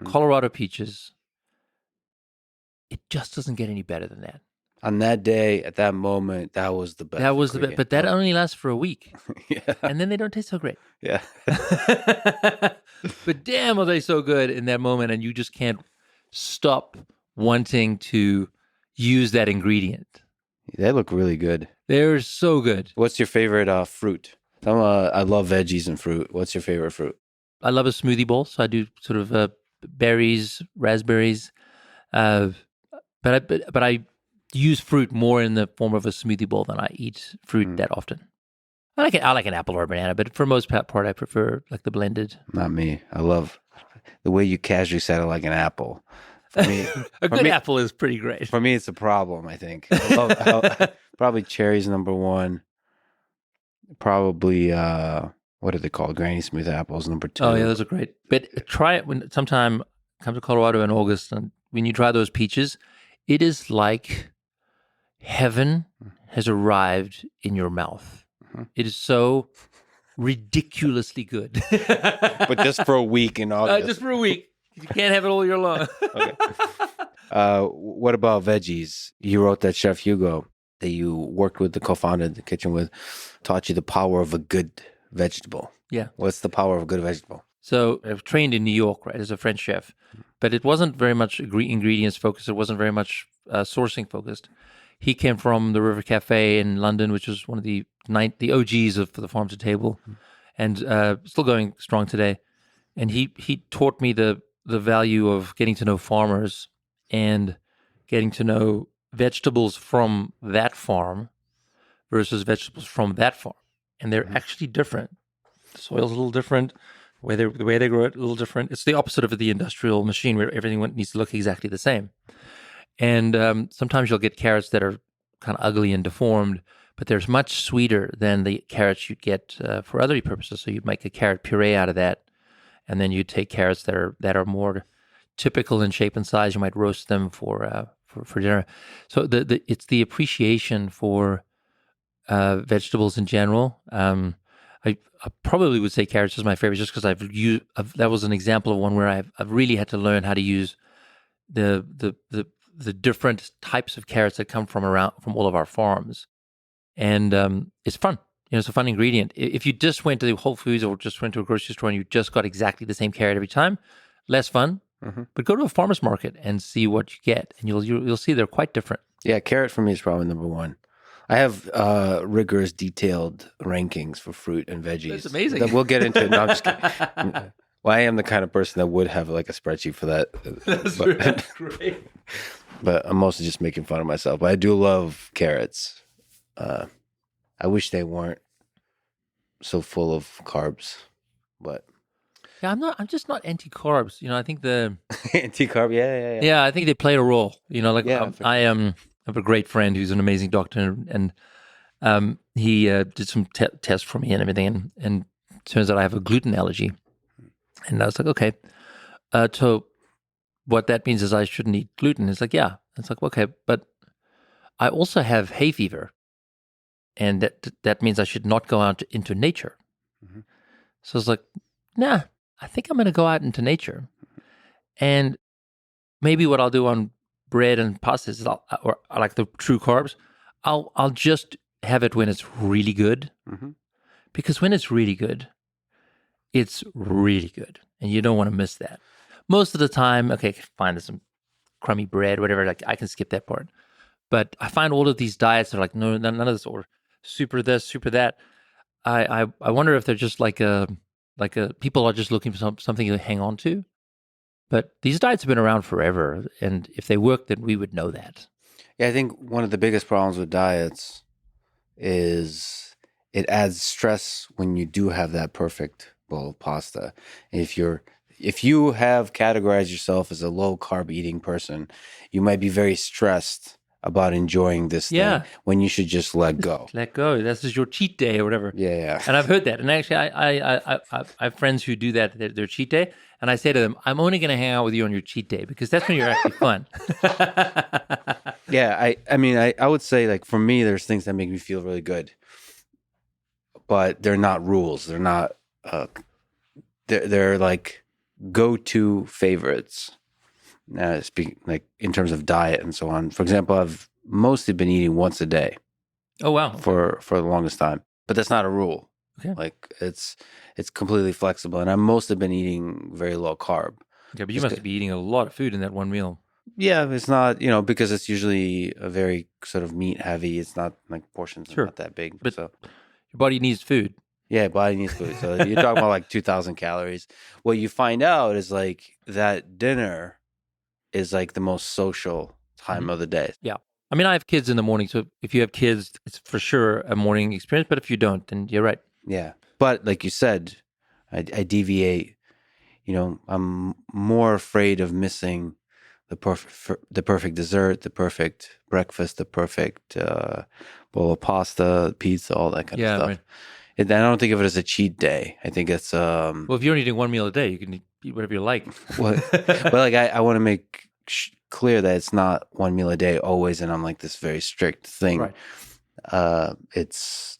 Colorado peaches. It just doesn't get any better than that. On that day, at that moment, that was the best. That was the best, but that only lasts for a week. Yeah. And then they don't taste so great. Yeah. But damn, are they so good in that moment, and you just can't stop wanting to use that ingredient. They look really good. They're so good. What's your favorite fruit? I love veggies and fruit. What's your favorite fruit? I love a smoothie bowl, so I do sort of berries, raspberries, but I use fruit more in the form of a smoothie bowl than I eat fruit that often. I like an apple or a banana, but for most part, I prefer like the blended. Not me. I love the way you casually said it, like an apple. For me, a good apple is pretty great. For me, it's a problem, I think. Probably cherries number one. Probably, what are they called? Granny Smith apples number two. Oh, yeah, those are great. But try it when sometime come to Colorado in August, and when you try those peaches, it is like heaven has arrived in your mouth. It is so ridiculously good. But just for a week in August. Just for a week. You can't have it all year long. Okay. What about veggies? You wrote that Chef Hugo that you worked with, the co-founder the kitchen with, taught you the power of a good vegetable. Yeah. What's the power of a good vegetable? So I've trained in New York, right, as a French chef, but it wasn't very much ingredients focused. It wasn't very much sourcing focused. He came from the River Cafe in London, which was one of the OGs of the farm to table, and still going strong today. And he taught me the value of getting to know farmers and getting to know vegetables from that farm versus vegetables from that farm. And they're actually different. The soil's a little different. The way they grow it, a little different. It's the opposite of the industrial machine where everything needs to look exactly the same. And sometimes you'll get carrots that are kind of ugly and deformed, but they're much sweeter than the carrots you'd get for other purposes. So you'd make a carrot puree out of that, and then you take carrots that are more typical in shape and size. You might roast them for dinner. So it's the appreciation for vegetables in general. I probably would say carrots is my favorite, just because that was an example of one where I've really had to learn how to use the different types of carrots that come from all of our farms, and it's fun. It's a fun ingredient. If you just went to the Whole Foods or just went to a grocery store and you just got exactly the same carrot every time, less fun. Mm-hmm. But go to a farmer's market and see what you get, and you'll see they're quite different. Yeah, carrot for me is probably number one. I have rigorous, detailed rankings for fruit and veggies. That's amazing. That we'll get into it. No, I'm just kidding. Well, I am the kind of person that would have like a spreadsheet for that. That's really great. But I'm mostly just making fun of myself. But I do love carrots. I wish they weren't so full of carbs, but Yeah, I'm just not anti-carbs. I think anti-carb. Yeah. Yeah, I think they play a role. Yeah, I have a great friend who's an amazing doctor, and he did some tests for me and everything, and it turns out I have a gluten allergy. And I was like, okay, so what that means is I shouldn't eat gluten. It's like, yeah. It's like, okay, but I also have hay fever, and that means I should not go out into nature. Mm-hmm. So it's like, nah, I think I'm going to go out into nature, and maybe what I'll do on bread and pasta is, or like the true carbs, I'll just have it when it's really good, Mm-hmm. because when it's really good, and you don't want to miss that. Most of the time, okay, fine, there's some crummy bread, whatever. Like I can skip that part, but I find all of these diets are like no, none of this, or super this, super that. I wonder if they're just like a people are just looking for something to hang on to. But these diets have been around forever, and if they work, then we would know that. Yeah, I think one of the biggest problems with diets is it adds stress when you do have that perfect bowl of pasta. If you have categorized yourself as a low carb eating person, you might be very stressed about enjoying this thing when you should just let go. Let go. This is your cheat day or whatever. Yeah. And I've heard that. And actually, I have friends who do that, their cheat day. And I say to them, I'm only going to hang out with you on your cheat day, because that's when you're actually fun. Yeah, I mean, I would say, like, for me, there's things that make me feel really good, but they're not rules. They're not, they're like go-to favorites. Speaking like in terms of diet and so on. For example, I've mostly been eating once a day. Oh, wow. For the longest time, but that's not a rule. Okay. Like it's completely flexible, and I've mostly been eating very low carb. Yeah, but you must be eating a lot of food in that one meal. Yeah, it's not, because it's usually a very sort of meat heavy. It's not like portions are not that big. But so your body needs food. Yeah, body needs food. So you're talking about like 2,000 calories. What you find out is like that dinner is like the most social time of the day. Yeah. I mean, I have kids in the morning, so if you have kids, it's for sure a morning experience. But if you don't, then you're right. Yeah. But like you said, I deviate. I'm more afraid of missing the perfect dessert, the perfect breakfast, the perfect bowl of pasta, pizza, all that kind of stuff. Right. And I don't think of it as a cheat day. I think it's well, if you're only eating one meal a day, you can eat whatever you like. But like I want to make clear that it's not one meal a day always, and I'm like this very strict thing. Right. It's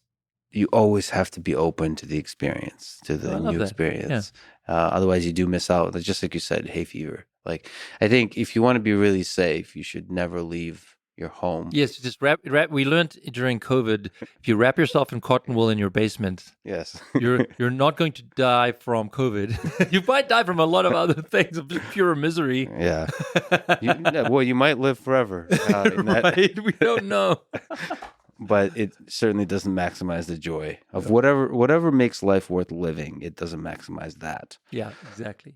you always have to be open to the experience, to the new experience. Yeah. Otherwise, you do miss out. Just like you said, hay fever. Like I think if you want to be really safe, you should never leave your home. Yes, just wrap. We learned during COVID, if you wrap yourself in cotton wool in your basement, yes, you're not going to die from COVID. You might die from a lot of other things of just pure misery. Yeah. You might live forever. Right? We don't know. But it certainly doesn't maximize the joy of whatever makes life worth living. It doesn't maximize that. Yeah, exactly.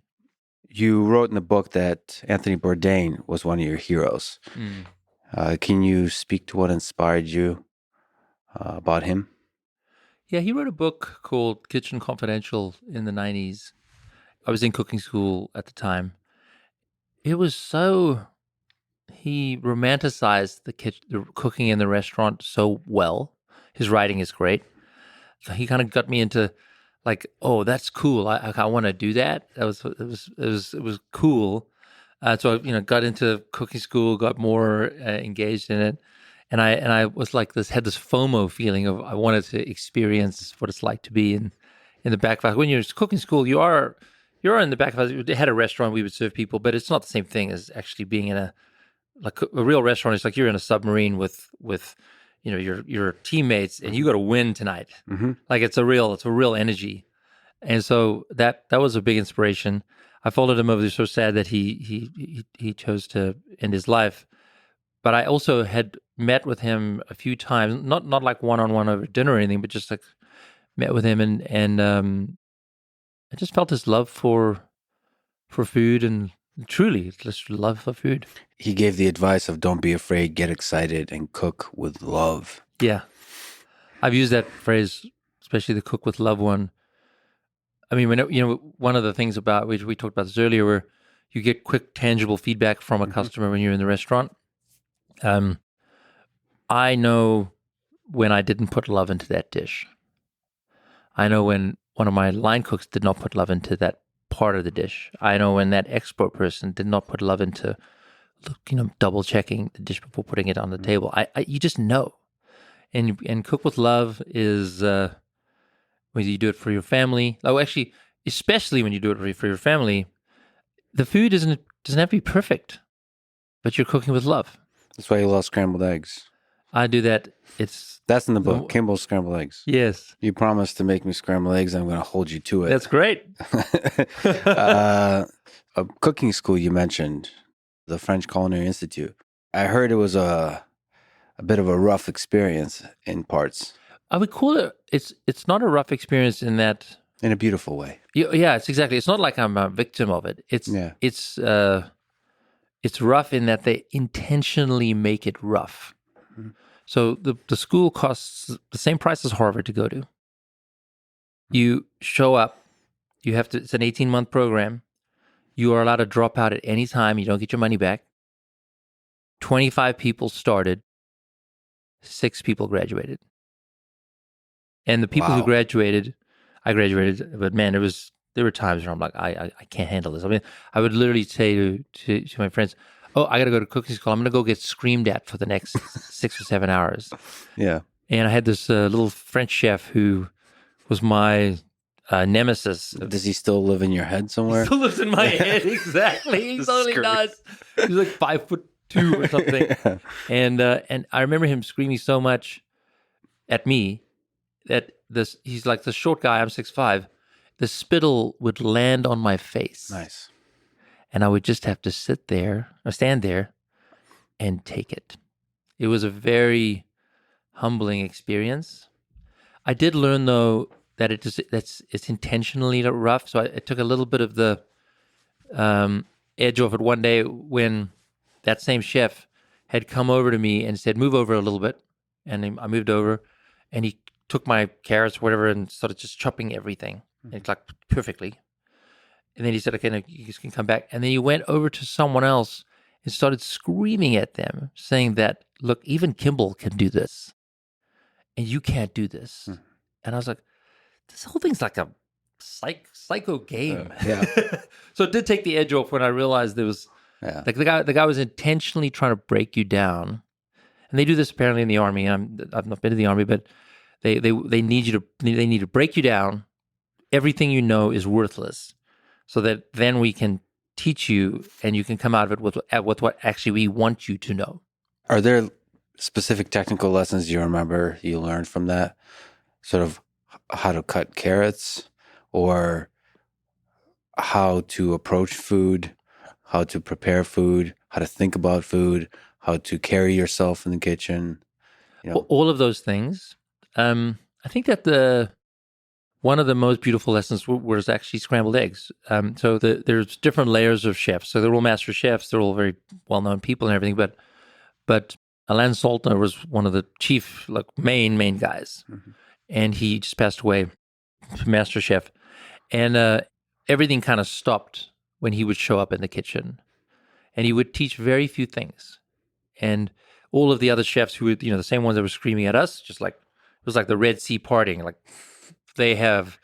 You wrote in the book that Anthony Bourdain was one of your heroes. Can you speak to what inspired you about him? Yeah, he wrote a book called Kitchen Confidential in the 90s. I was in cooking school at the time. It was he romanticized the cooking in the restaurant so well. His writing is great. He kind of got me into like, oh, that's cool. I want to do that. It was cool. So I, got into cooking school, got more engaged in it, and I was like had this FOMO feeling of I wanted to experience what it's like to be in the back of house. When you're cooking school, you're in the back of house. They had a restaurant, we would serve people, but it's not the same thing as actually being in a real restaurant. It's like you're in a submarine with your teammates, and you got to win tonight. Mm-hmm. Like it's a real energy. And so that was a big inspiration. I followed him over. It was so sad that he chose to end his life. But I also had met with him a few times, not like one-on-one over dinner or anything, but just like met with him, and I just felt his love for food, and truly just love for food. He gave the advice of don't be afraid, get excited, and cook with love. Yeah. I've used that phrase, especially the cook with love one. I mean, one of the things about, we talked about this earlier, where you get quick, tangible feedback from a customer when you're in the restaurant. I know when I didn't put love into that dish. I know when one of my line cooks did not put love into that part of the dish. I know when that export person did not put love into, double checking the dish before putting it on the table. You just know. And cook with love is when you do it for your family. Oh, actually, especially when you do it for your family, the food doesn't have to be perfect, but you're cooking with love. That's why you love scrambled eggs. I do that. That's in the book, Kimbal's Scrambled Eggs. Yes. You promised to make me scrambled eggs. I'm going to hold you to it. That's great. A cooking school you mentioned, the French Culinary Institute. I heard it was a bit of a rough experience in parts. I would call it. It's not a rough experience in that. In a beautiful way. Yeah, it's exactly. It's not like I'm a victim of it. It's rough in that they intentionally make it rough. Mm-hmm. So the school costs the same price as Harvard to go to. You show up. You have to. It's an 18-month program. You are allowed to drop out at any time. You don't get your money back. 25 people started. 6 people graduated. And the people who graduated, I graduated, but man, there were times where I'm like, I can't handle this. I mean, I would literally say to my friends, oh, I got to go to cooking school. I'm going to go get screamed at for the next 6 or 7 hours. Yeah. And I had this little French chef who was my nemesis. Does he still live in your head somewhere? He still lives in my head, exactly. He totally does. He's like 5'2" or something. Yeah. And I remember him screaming so much at me that he's like the short guy, I'm 6'5". The spittle would land on my face. Nice. And I would just have to stand there and take it. It was a very humbling experience. I did learn though that it's intentionally rough. So I took a little bit of the edge off it one day when that same chef had come over to me and said, move over a little bit. And I moved over and he took my carrots, or whatever, and started just chopping everything. Mm-hmm. It's like perfectly. And then he said, okay, now you can come back. And then he went over to someone else and started screaming at them, saying that, look, even Kimbal can do this. And you can't do this. Mm-hmm. And I was like, this whole thing's like a psycho game. Yeah. So it did take the edge off when I realized there was, like the guy was intentionally trying to break you down. And they do this apparently in the army. I've not been to the army, but they need to break you down. Everything you know is worthless, so that then we can teach you and you can come out of it with what actually we want you to know. Are there specific technical lessons you remember you learned from that? Sort of how to cut carrots, or how to approach food, how to prepare food, how to think about food, how to carry yourself in the kitchen? All of those things. I think that one of the most beautiful lessons was actually scrambled eggs. So there's different layers of chefs. So they're all master chefs. They're all very well-known people and everything. But Alain Saltner was one of the chief, main guys. Mm-hmm. And he just passed away, master chef. And everything kind of stopped when he would show up in the kitchen. And he would teach very few things. And all of the other chefs who were, the same ones that were screaming at us, just like was like the Red Sea parting. Like they have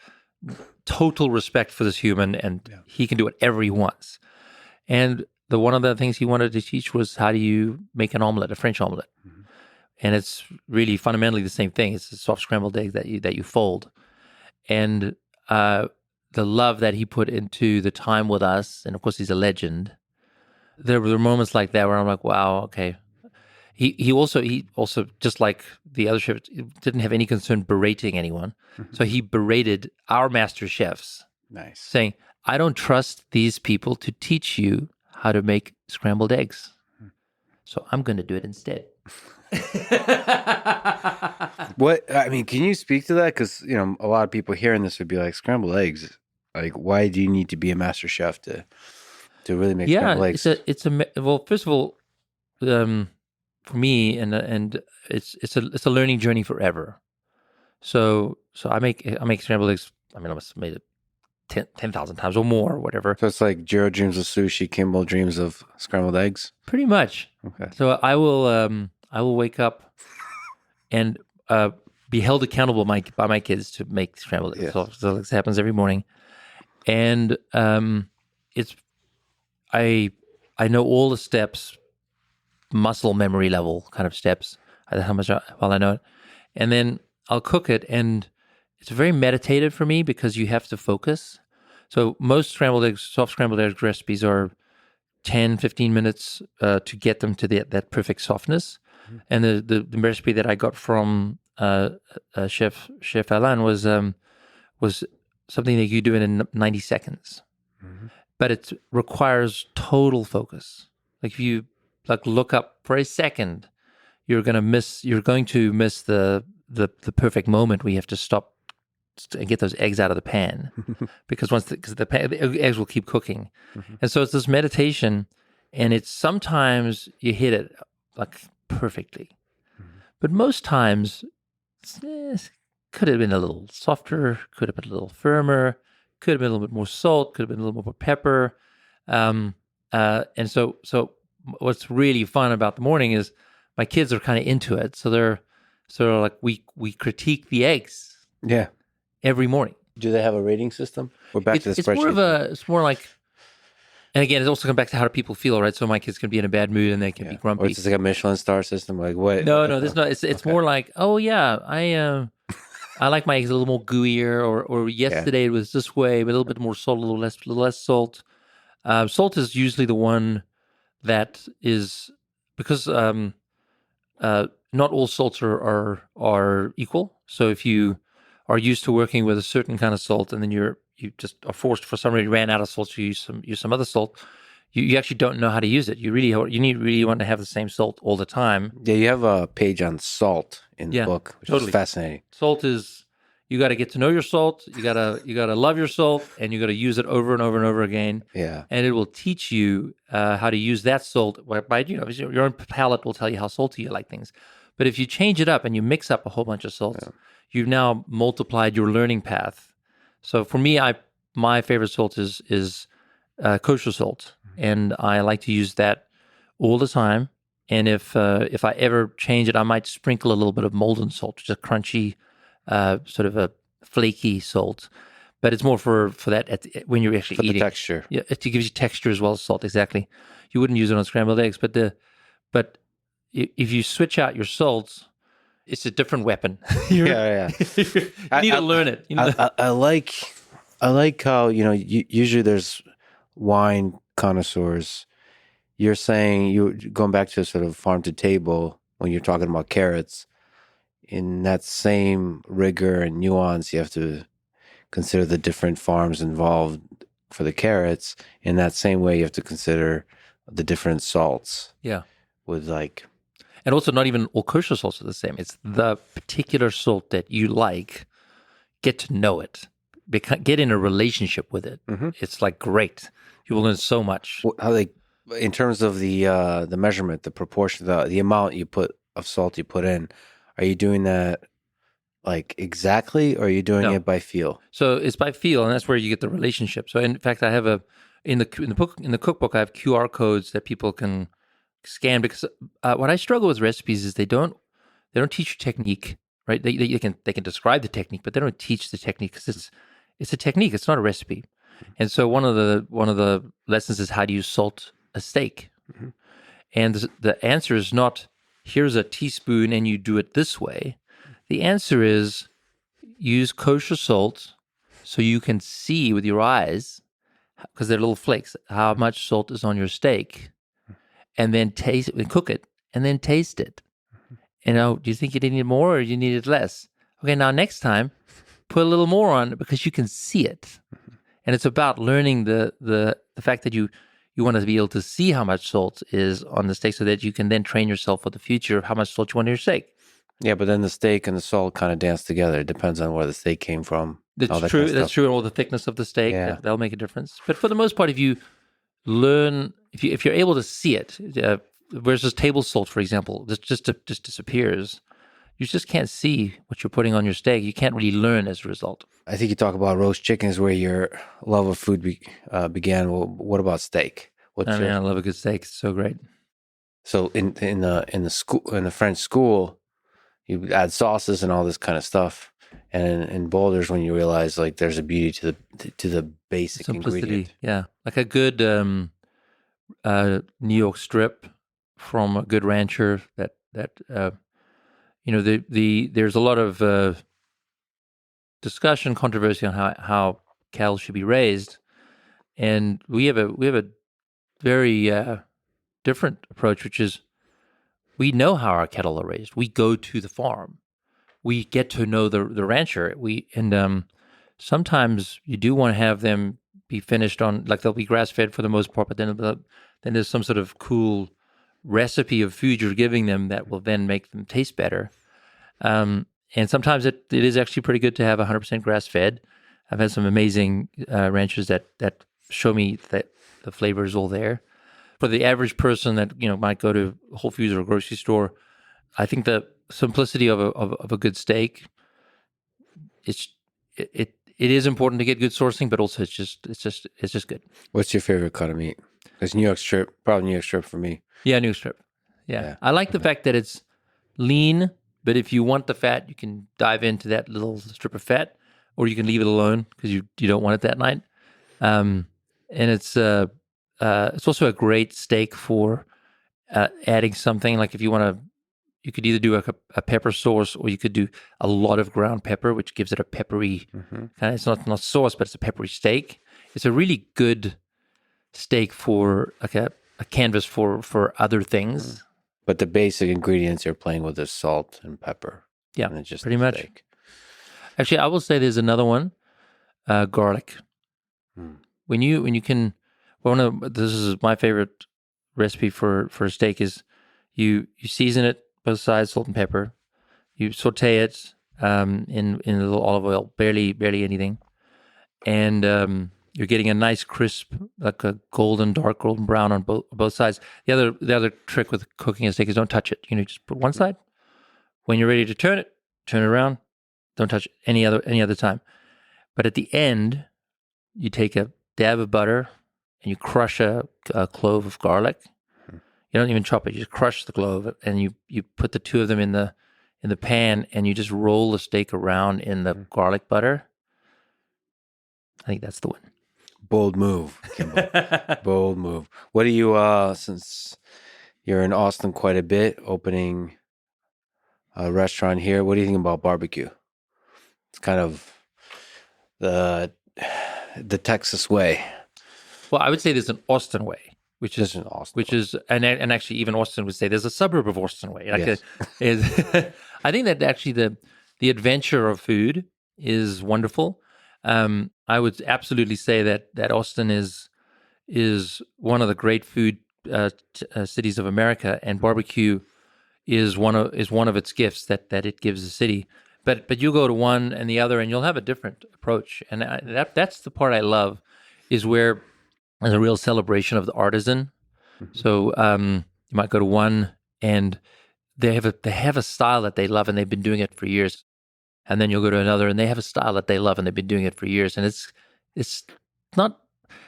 total respect for this human, and he can do whatever he wants. And one of the things he wanted to teach was how do you make an omelet, a French omelet. And it's really fundamentally the same thing. It's a soft scrambled egg that you fold. And the love that he put into the time with us, and of course he's a legend. There were moments like that where I'm like, wow, okay. He also just like the other chefs didn't have any concern berating anyone. So he berated our master chefs. Nice. Saying, I don't trust these people to teach you how to make scrambled eggs. So I'm going to do it instead. Can you speak to that? Because, a lot of people hearing this would be like, scrambled eggs. Like, why do you need to be a master chef to really make scrambled eggs? Well, first of all, for me, and it's a learning journey forever. So I make scrambled eggs. I mean, I must have made it 10,000 times or more, or whatever. So it's like Jiro dreams of sushi, Kimbal dreams of scrambled eggs? Pretty much. Okay. So I will wake up and be held accountable by my kids to make scrambled eggs. Yes. So this happens every morning. And I know all the steps, muscle memory level kind of steps, how much while I know it. And then I'll cook it, and it's very meditative for me because you have to focus. So most soft scrambled eggs recipes are 10, 15 minutes to get them to that perfect softness. Mm-hmm. And the recipe that I got from Chef Alain was something that you do in 90 seconds. Mm-hmm. But it requires total focus. Like if you look up for a second, you're going to miss the perfect moment where you have to stop and get those eggs out of the pan because the eggs will keep cooking. Mm-hmm. And so it's this meditation, and it's sometimes you hit it like perfectly. Mm-hmm. But most times could have been a little softer, could have been a little firmer, could have been a little bit more salt, could have been a little more pepper. And so what's really fun about the morning is my kids are kind of into it. So they're sort of like, we critique the eggs. Yeah. Every morning. Do they have a rating system? We're back to the spreadsheet. It's more like, and again, it's also come back to how do people feel, right? So my kids can be in a bad mood and they can be grumpy. Or it's just like a Michelin star system. Like what? No, there's not. It's okay. More like, oh yeah, I like my eggs a little more gooier, or yesterday it was this way, but a little bit more salt, a little less salt. Salt is usually the one that is because not all salts are equal. So if you are used to working with a certain kind of salt, and then you just are forced for some reason, ran out of salt, so you use some other salt. You actually don't know how to use it. You really want to have the same salt all the time. Yeah, you have a page on salt in the book, which is fascinating. Salt is you got to get to know your salt. You gotta love your salt, and you got to use it over and over and over again. Yeah, and it will teach you how to use that salt. By your own palate will tell you how salty you like things. But if you change it up and you mix up a whole bunch of salts, you've now multiplied your learning path. So for me, my favorite salt is kosher salt, and I like to use that all the time. And if I ever change it, I might sprinkle a little bit of molten salt, just crunchy, sort of a flaky salt. But it's more for that when you're actually eating. The texture. Yeah, it gives you texture as well as salt. Exactly. You wouldn't use it on scrambled eggs, but if you switch out your salts, it's a different weapon. You need to learn it. I like how usually there's wine connoisseurs. You're saying you're going back to sort of farm to table when you're talking about carrots. In that same rigor and nuance, you have to consider the different farms involved for the carrots. In that same way, you have to consider the different salts. Yeah, with like. And also, not even all kosher salts are the same. It's the particular salt that you like. Get to know it. Get in a relationship with it. Mm-hmm. It's like great. You will learn so much. In terms of the measurement, the proportion, the amount of salt you put in, are you doing that like exactly, or are you doing it by feel? So it's by feel, and that's where you get the relationship. So in fact, I have in the cookbook, I have QR codes that people can scan, because what I struggle with recipes is they don't teach you technique. right? They can describe the technique, but they don't teach the technique because it's a technique. It's not a recipe. And so one of the lessons is how do you salt a steak? Mhm. And the answer is not here's a teaspoon and you do it this way. The answer is use kosher salt so you can see with your eyes, because they're little flakes, how much salt is on your steak, and then taste it and cook it, and then taste it. Do you think you need more or you need it less? Okay, now next time, put a little more on because you can see it. And it's about learning the fact that you want to be able to see how much salt is on the steak so that you can then train yourself for the future of how much salt you want on your steak. Yeah, but then the steak and the salt kind of dance together. It depends on where the steak came from. That's that true. kind of That's stuff. true. And all the thickness of the steak, Yeah. that'll make a difference. But for the most part, if you learn, if you're able to see it, versus table salt, for example, just disappears. You just can't see what you're putting on your steak. You can't really learn as a result. I think you talk about roast chickens where your love of food began. Well, what about steak? I love a good steak. It's so great. So in the French school, you add sauces and all this kind of stuff. And in Boulders, when you realize like there's a beauty to the basic Simplicity. ingredient. Yeah, like a good New York strip from a good rancher. There's a lot of discussion, controversy on how cattle should be raised, and we have a very different approach, which is we know how our cattle are raised. We go to the farm, we get to know the rancher. Sometimes you do want to have them be finished on, like they'll be grass fed for the most part, but then there's some sort of cool recipe of food you're giving them that will then make them taste better. And sometimes it is actually pretty good to have 100% grass fed. I've had some amazing ranchers that show me that the flavor is all there. For the average person that might go to Whole Foods or a grocery store, I think the simplicity of a good steak, it is important to get good sourcing, but also it's just good. What's your favorite cut of meat? It's New York strip, probably New York strip for me. Yeah, New York strip. Yeah. I like the fact that it's lean, but if you want the fat, you can dive into that little strip of fat, or you can leave it alone because you don't want it that night. And it's also a great steak for adding something. Like if you want to, you could either do a pepper sauce, or you could do a lot of ground pepper, which gives it a peppery kind of. It's not sauce, but it's a peppery steak. It's a really good steak for like a canvas for other things. But the basic ingredients you're playing with is salt and pepper. Yeah, and it's just pretty much. Steak. Actually, I will say there's another one, garlic. When you can, this is my favorite recipe for a steak is you season it both sides, salt and pepper. You saute it in a little olive oil, barely anything, and you're getting a nice crisp, like a dark golden brown on both sides. The other trick with cooking a steak is don't touch it. Just put one side. When you're ready to turn it around. Don't touch it any other time. But at the end, you take a dab of butter and you crush a clove of garlic. You don't even chop it; you just crush the clove, and you put the two of them in the pan, and you just roll the steak around in the garlic butter. I think that's the one. Bold move, Kimbal. Bold move. What do you, since you're in Austin quite a bit, opening a restaurant here, what do you think about barbecue? It's kind of the Texas way. Well, I would say there's an Austin way, which is and actually even Austin would say there's a suburb of Austin way. Like Yes. I think that actually the adventure of food is wonderful. I would absolutely say that Austin is one of the great food cities of America, and barbecue is one of its gifts that it gives the city. But you go to one and the other, and you'll have a different approach, and that's the part I love, is where there's a real celebration of the artisan. So you might go to one, and they have a style that they love, and they've been doing it for years. And then you'll go to another, and they have a style that they love, and they've been doing it for years. And it's not,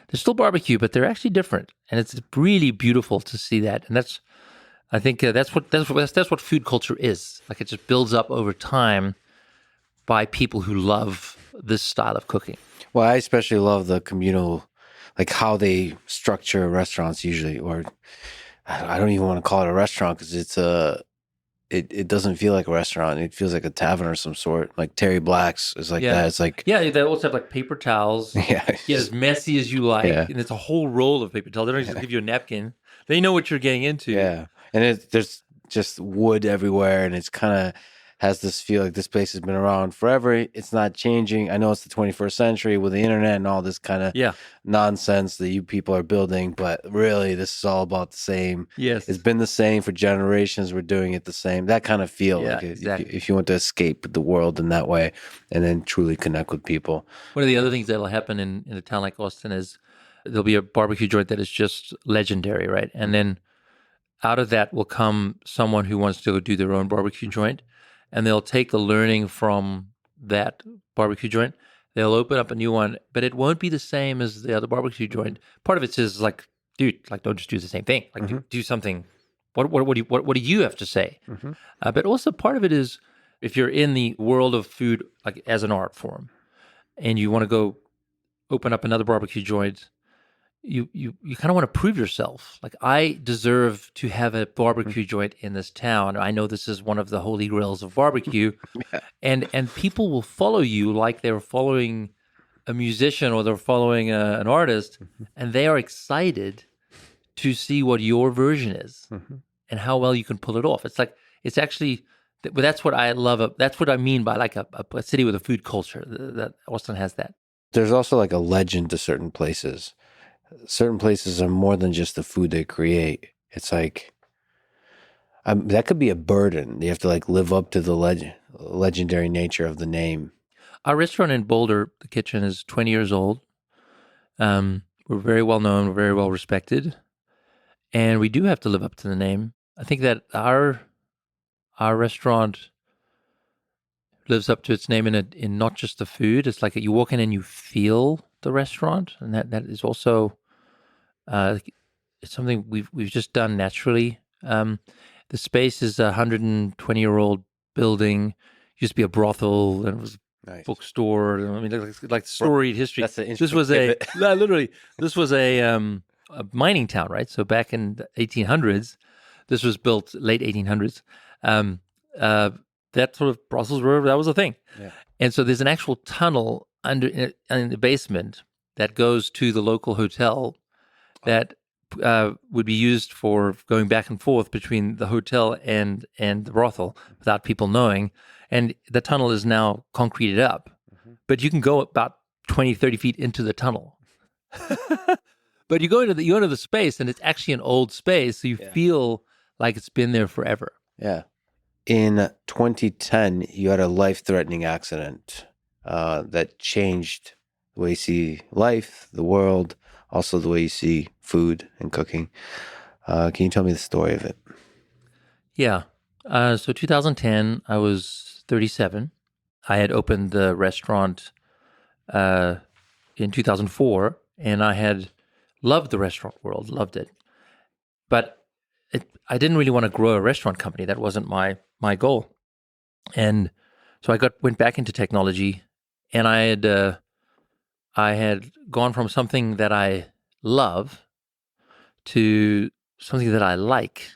they're still barbecue, but they're actually different, and it's really beautiful to see that. And that's I think that's what food culture is. Like, it just builds up over time by people who love this style of cooking. Well, I especially love the communal, like how they structure restaurants usually, or I don't even want to call it a restaurant because it doesn't feel like a restaurant. It feels like a tavern or some sort. Like Terry Black's is like Yeah. that. It's like, Yeah, they also have like paper towels. yeah, Get as messy as you like, yeah, and it's a whole roll of paper towels. They don't just give you a napkin. They know what you're getting into. yeah. And there's just wood everywhere, and it's kind of has this feel like this place has been around forever. It's not changing. I know it's the 21st century with the internet and all this kind of Yeah. nonsense that you people are building, but really, this is all about the same. Yes. It's been the same for generations. We're doing it the same. That kind of feel, Yeah, like exactly. if you want to escape the world in that way and then truly connect with people. One of the other things that'll happen in a town like Austin is there'll be a barbecue joint that is just legendary, right? And then out of that will come someone who wants to do their own barbecue joint, and they'll take the learning from that barbecue joint. They'll open up a new one, but it won't be the same as the other barbecue joint. Part of it is like, dude, like, don't just do the same thing. Like, do something. What do you have to say? Mm-hmm. But also part of it is, if you're in the world of food, like as an art form, and you want to go open up another barbecue joint, you kind of want to prove yourself. Like, I deserve to have a barbecue joint in this town. I know this is one of the holy grails of barbecue, Yeah. and people will follow you like they're following a musician or they're following an artist, and they are excited to see what your version is and how well you can pull it off. It's like, it's actually, but that's what I love. That's what I mean by like a city with a food culture. That Austin has that. There's also like a legend to certain places. Certain places are more than just the food they create. It's like that could be a burden. You have to like live up to the legendary nature of the name. Our restaurant in Boulder, the kitchen, is 20 years old. We're very well known, we're very well respected, and we do have to live up to the name. I think that our restaurant lives up to its name in not just the food. It's like you walk in and you feel the restaurant, and that is also it's something we've just done naturally. The space is a 120-year-old building. Used to be a brothel, and it was Nice. bookstore. I mean, like storied history. That's the This was literally this was a mining town, right? So back in the 1800s, this was built late 1800s. That sort of Brussels River, that was a thing. Yeah. And so there's an actual tunnel in the basement that goes to the local hotel that would be used for going back and forth between the hotel and the brothel without people knowing. And the tunnel is now concreted up, but you can go about 20, 30 feet into the tunnel. But you go into the space, and it's actually an old space, so you feel like it's been there forever. Yeah. In 2010, you had a life-threatening accident that changed the way you see life, the world, also the way you see food and cooking. Can you tell me the story of it? Yeah. So 2010, I was 37. I had opened the restaurant in 2004, and I had loved the restaurant world, loved it. But I didn't really want to grow a restaurant company. That wasn't my goal. And so I went back into technology, and I had gone from something that I love to something that I like.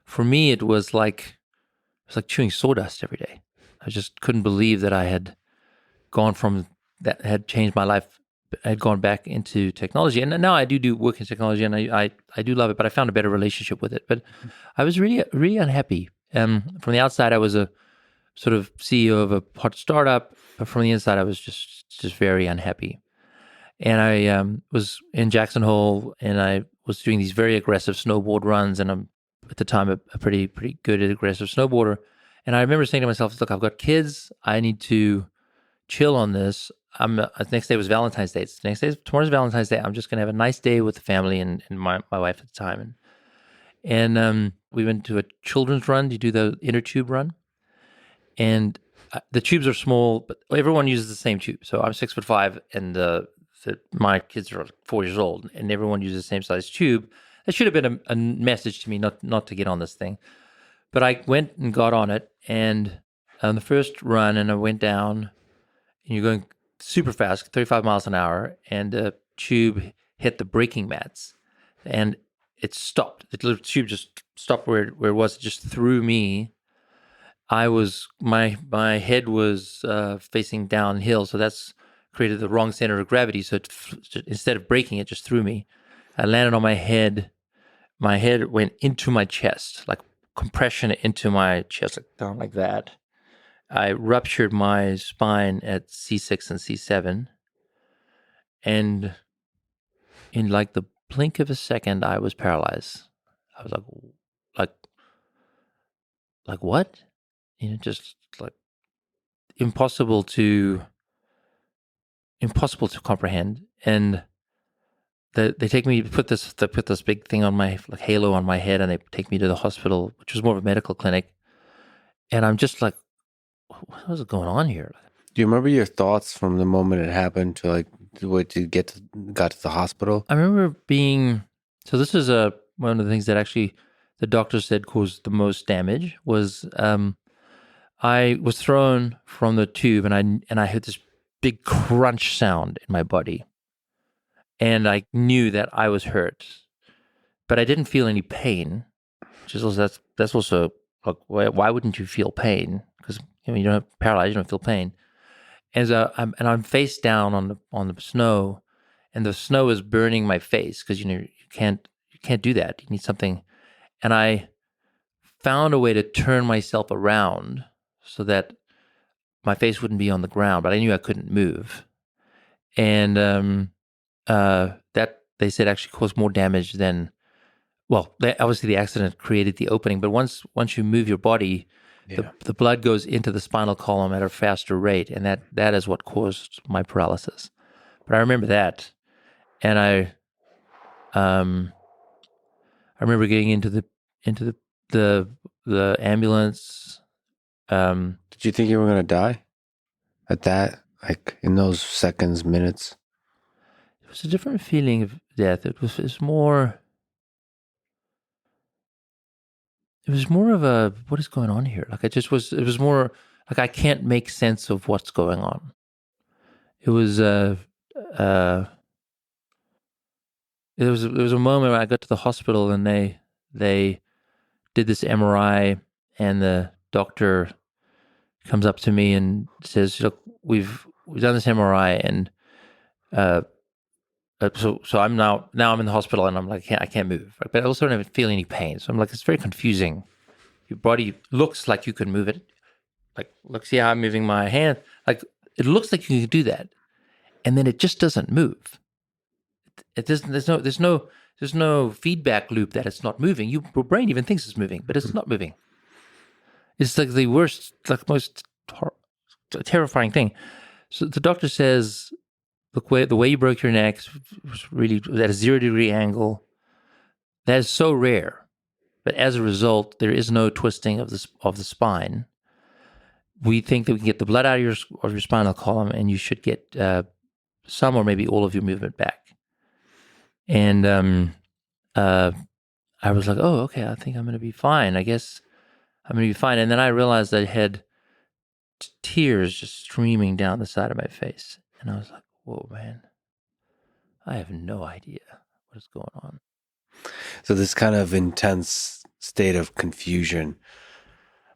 For me, it was like chewing sawdust every day. I just couldn't believe that I had gone from that, had changed my life. I had gone back into technology, and now I do work in technology, and I do love it. But I found a better relationship with it. But I was really, really unhappy. From the outside, I was a sort of CEO of a hot startup, but from the inside, I was just very unhappy. And I was in Jackson Hole, and I was doing these very aggressive snowboard runs, and I'm at the time a pretty good aggressive snowboarder. And I remember saying to myself, "Look, I've got kids. I need to chill on this." The next day was Valentine's Day. Tomorrow's Valentine's Day. I'm just gonna have a nice day with the family and my wife at the time. And we went to a children's run. You do the inner tube run, and the tubes are small, but everyone uses the same tube. So I'm 6'5", and my kids are 4 years old, and everyone uses the same size tube. That should have been a message to me not to get on this thing. But I went and got on it, and on the first run, and I went down, and you're going super fast, 35 miles an hour, and the tube hit the braking mats, and it stopped. The little tube just stopped where it was. It just threw me. My head was facing downhill, so that's created the wrong center of gravity. So instead of braking, it just threw me. I landed on my head. My head went into my chest, like compression into my chest, like down like that. I ruptured my spine at C6 and C7. And in like the blink of a second, I was paralyzed. I was like what? Just like impossible to comprehend. And they take me, they put this big thing on my like halo on my head, and they take me to the hospital, which was more of a medical clinic. And I'm just like, what was going on here? Do you remember your thoughts from the moment it happened to like what you got to the hospital? I remember being, so this is one of the things that actually the doctor said caused the most damage was I was thrown from the tube, and I heard this big crunch sound in my body, and I knew that I was hurt, but I didn't feel any pain. Which is also, that's also like, why wouldn't you feel pain? Because you don't have paralyzed, you don't feel pain. And so I'm face down on the snow, and the snow is burning my face because you can't do that. You need something, and I found a way to turn myself around so that my face wouldn't be on the ground, but I knew I couldn't move, and that they said actually caused more damage than. Well, obviously the accident created the opening, but once you move your body, the blood goes into the spinal column at a faster rate, and that is what caused my paralysis. But I remember that, and I remember getting into the ambulance. Did you think you were gonna die at that? Like in those seconds, minutes? It was a different feeling of death. It was more. It was more of a, what is going on here? Like it was more like I can't make sense of what's going on. It was there was a moment when I got to the hospital, and they did this MRI, and the doctor comes up to me and says, "Look, we've done this MRI, and so I'm now I'm in the hospital, and I'm like, I can't move, but I also don't feel any pain. So I'm like, it's very confusing. Your body looks like you can move it. Like, look, see how I'm moving my hand. Like, it looks like you can do that, and then it just doesn't move. It doesn't. There's no feedback loop that it's not moving. Your brain even thinks it's moving, but it's not moving. It's like the worst, like most terrifying thing. So the doctor says, look, the way you broke your neck was really at a 0-degree angle. That is so rare, but as a result, there is no twisting of the spine. We think that we can get the blood out of your spinal column, and you should get some or maybe all of your movement back. And I was like, oh, okay, I think I'm going to be fine. I guess I'm going to be fine. And then I realized I had tears just streaming down the side of my face, and I was like, whoa, man, I have no idea what is going on. So this kind of intense state of confusion,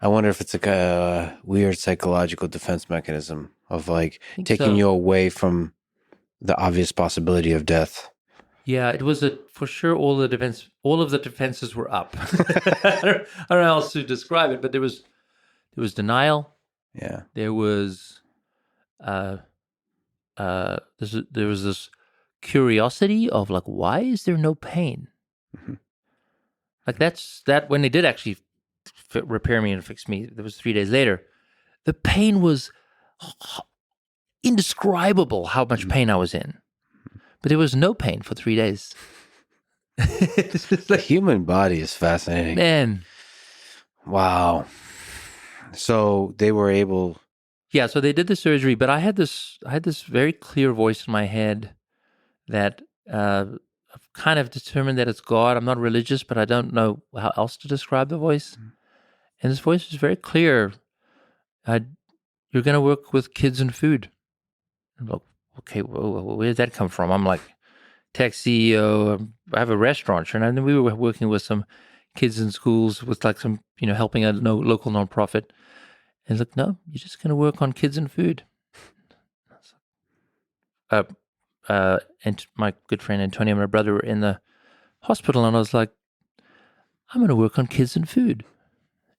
I wonder if it's like a weird psychological defense mechanism of like taking you away from the obvious possibility of death. Yeah, it was for sure. All of the defenses were up. I don't know how else to describe it, but there was denial. Yeah, there was there was this curiosity of like, why is there no pain? Mm-hmm. Like that when they did actually repair me and fix me, it was 3 days later. The pain was indescribable. How much pain I was in, but there was no pain for 3 days. The human body is fascinating, man. Wow. So they were able. Yeah, so they did the surgery, but I had this very clear voice in my head that I've kind of determined that it's God. I'm not religious, but I don't know how else to describe the voice. And this voice is very clear. You're going to work with kids and food. I'm like, okay, where did that come from? I'm like, tech CEO. I have a restaurant, and then we were working with some kids in schools with like some, helping a local nonprofit. And it's like, no, you're just going to work on kids and food. And my good friend Antonio and my brother were in the hospital, and I was like, I'm going to work on kids and food.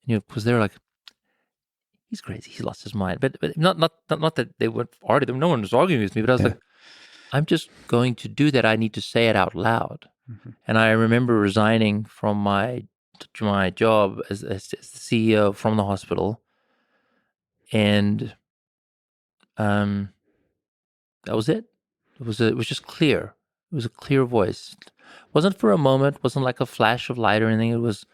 And, because they're like, he's crazy, he's lost his mind. But not that they would argue. No one was arguing with me, but I was like, I'm just going to do that. I need to say it out loud. Mm-hmm. And I remember resigning from my job as the CEO from the hospital, and that was it. It was just clear. It was a clear voice. It wasn't for a moment. Wasn't like a flash of light or anything. It was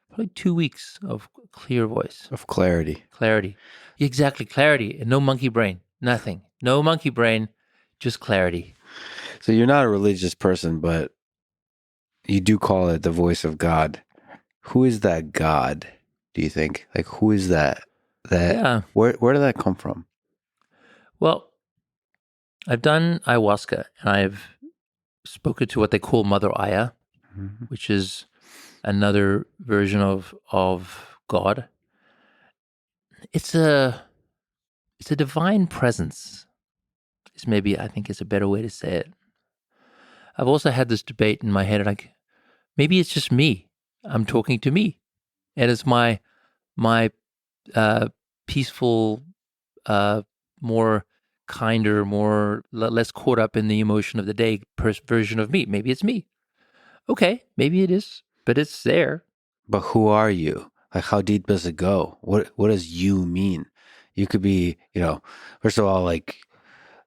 probably 2 weeks of clear voice. Of clarity. Clarity. Exactly, clarity. And no monkey brain. Nothing. No monkey brain, just clarity. So you're not a religious person, but you do call it the voice of God. Who is that God, do you think? Like, who is that? Where did that come from? Well, I've done ayahuasca, and I've spoken to what they call Mother Aya, mm-hmm. which is another version of God. It's a divine presence. Is maybe, I think, is a better way to say it. I've also had this debate in my head, like, maybe it's just me. I'm talking to me, and it's my peaceful, more kinder, less caught up in the emotion of the day version of me. Maybe it's me. Okay, maybe it is, but it's there. But who are you? Like, how deep does it go? What does you mean? You could be, first of all, like,